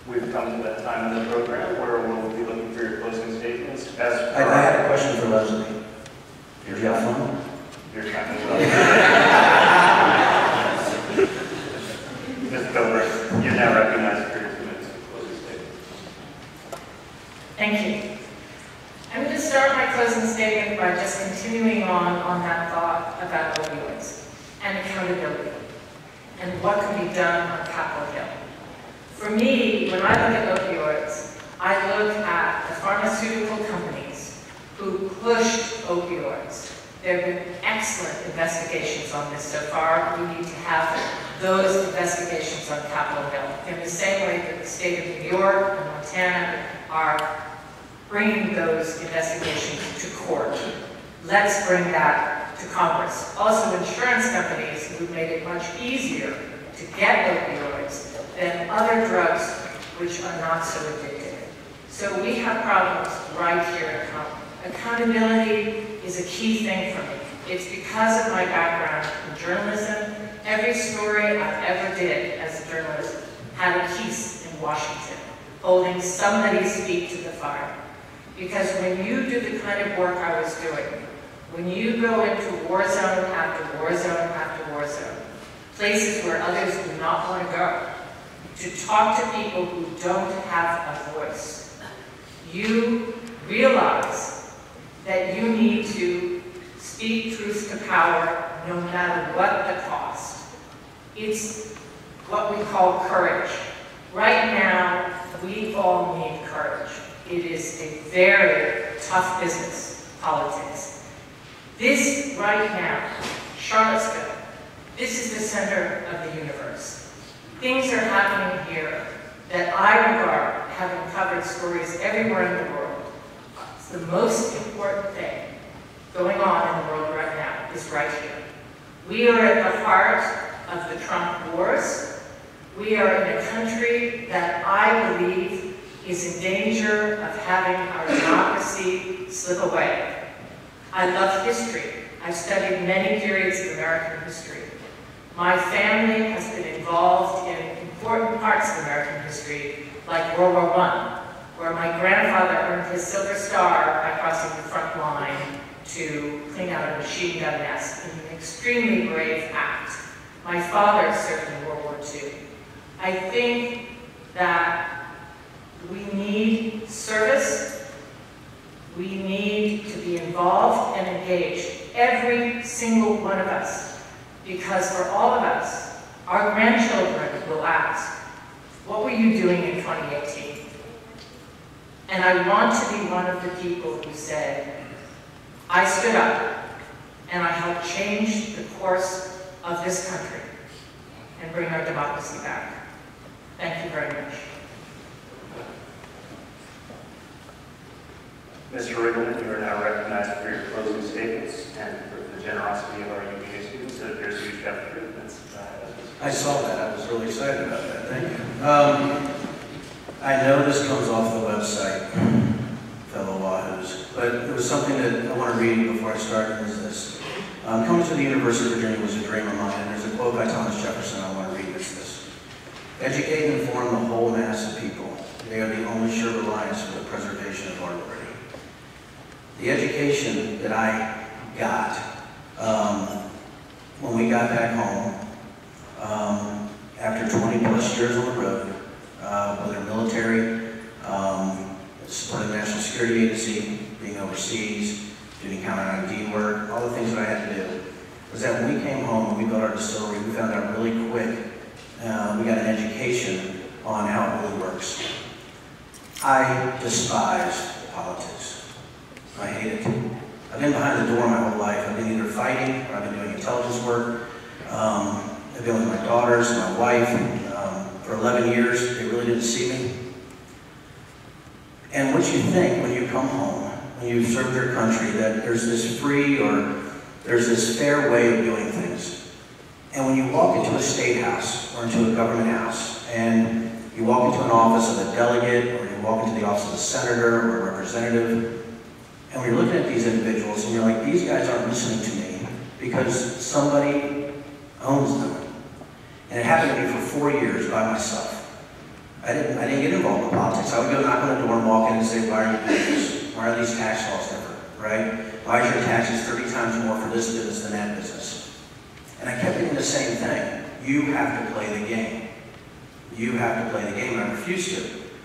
We've come to that time in the program where we'll be looking for your closing statements. I had a question for Leslie. Did you have fun? You're trying to Ms. Gilbert, you're now recognized for your 2 minutes of closing statements. Thank you. I'm going to start my closing statement by just continuing on that thought about opioids and accountability and what can be done on Capitol Hill. For me, when I look at opioids, I look at the pharmaceutical companies who pushed opioids. There have been excellent investigations on this so far. We need to have those investigations on Capitol Hill. In the same way that the state of New York and Montana are bringing those investigations to court. Let's bring that to Congress. Also, insurance companies who've made it much easier to get opioids than other drugs which are not so addictive. So we have problems right here at home. Accountability is a key thing for me. It's because of my background in journalism. Every story I've ever did as a journalist had a piece in Washington, holding somebody's feet to the fire. Because when you do the kind of work I was doing, when you go into war zone after war zone after war zone, places where others do not want to go, to talk to people who don't have a voice, you realize that you need to speak truth to power no matter what the cost. It's what we call courage. Right now, we all need courage. It is a very tough business, politics. This right now, Charlottesville, this is the center of the universe. Things are happening here that I regard, having covered stories everywhere in the world, it's the most important thing going on in the world right now is right here. We are at the heart of the Trump wars. We are in a country that I believe is in danger of having our democracy slip away. I love history. I've studied many periods of American history. My family has been involved in important parts of American history, like World War I, where my grandfather earned his Silver Star by crossing the front line to clean out a machine gun nest, an extremely brave act. My father served in World War II. I think that we need service. We need to be involved and engaged, every single one of us, because for all of us, our grandchildren will ask, what were you doing in 2018? And I want to be one of the people who said, I stood up and I helped change the course of this country and bring our democracy back. Thank you very much. Mr. Riggleman, you are now recognized for your closing statements and for the generosity of our UVA students. It appears you've got 3 minutes. I saw that. I was really excited about that. Thank you. I know this comes off the website, fellow Wahoos, but it was something that I want to read before I start, and is this. Coming to the University of Virginia was a dream of mine, and there's a quote by Thomas Jefferson I want to read. It's this. Educate and inform the whole mass of people. They are the only sure reliance for the preservation of our liberty. The education that I got when we got back home, after 20 plus years on the road, with our military, supporting the National Security Agency, being overseas, doing counter ID work, all the things that I had to do, was that when we came home and we built our distillery, we found out really quick, we got an education on how it really works. I despise politics. I hate it. I've been behind the door my whole life. I've been either fighting or I've been doing intelligence work. I've been with my daughters, my wife, for 11 years. They really didn't see me. And what you think when you come home, when you've served your country, that there's this free or there's this fair way of doing things. And when you walk into a state house or into a government house, and you walk into an office of a delegate, or you walk into the office of a senator or a representative, and when you're looking at these individuals and you're like, these guys aren't listening to me because somebody owns them. And it happened to me for 4 years by myself. I didn't get involved in politics. I would go knock on the door and walk in and say, why are you doing this? Why are these tax laws different, right? Why is your taxes 30 times more for this business than that business? And I kept getting the same thing. You have to play the game. You have to play the game, and I refused to.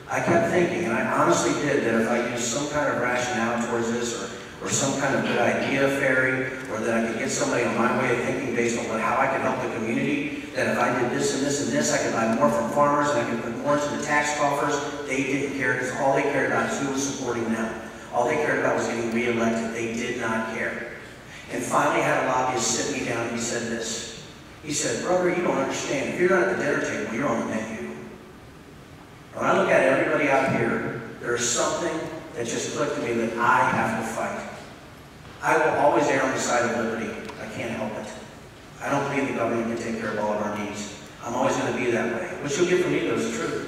I kept thinking, and I honestly did, that if I used some kind of rationale towards this, or some kind of good idea fairy, or that I could get somebody on my way of thinking based on how I could help the community, that if I did this and this and this, I could buy more from farmers and I could put more into the tax coffers. They didn't care, because all they cared about is who was supporting them. All they cared about was getting reelected. They did not care. And finally I had a lobbyist sit me down and he said this. He said, brother, you don't understand. If you're not at the dinner table, you're on the menu. When I look at everybody out here, there's something that just clicked to me that I have to fight. I will always err on the side of liberty. I can't help it. I don't believe the government can take care of all of our needs. I'm always going to be that way. What you'll get from me, though, is the truth.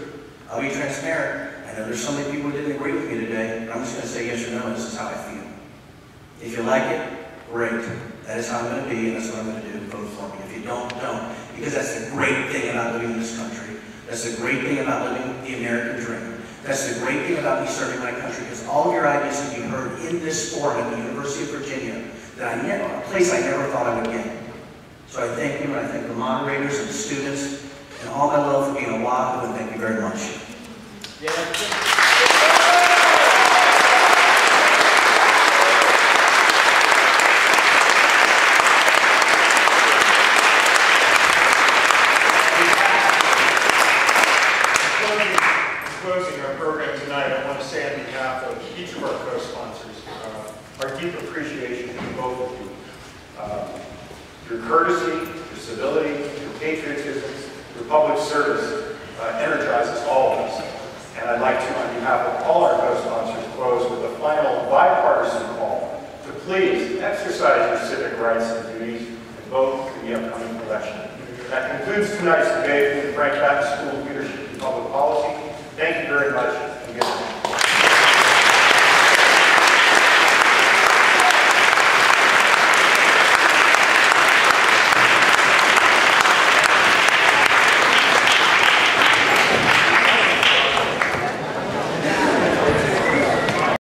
I'll be transparent. I know there's so many people who didn't agree with me today, but I'm just going to say yes or no, and this is how I feel. If you like it, great. That is how I'm going to be, and that's what I'm going to do. Vote for me. If you don't, don't. Because that's the great thing about living in this country. That's the great thing about living the American dream. That's the great thing about me serving my country, because all of your ideas can be heard in this forum at the University of Virginia, a place I never thought I would get. So I thank you, and I thank the moderators and the students, and all my love for being a Wahoo, and thank you very much. Closing our program tonight, I want to say on behalf of each of our co-sponsors, our deep appreciation to both of you. Your courtesy, your civility, your patriotism, your public service energizes all of us. And I'd like to, on behalf of all our co-sponsors, close with a final bipartisan call to please exercise your civic rights and duties and vote in the upcoming election. That concludes tonight's debate with the Frank Batten School of Leadership and Public Policy. Thank you very much.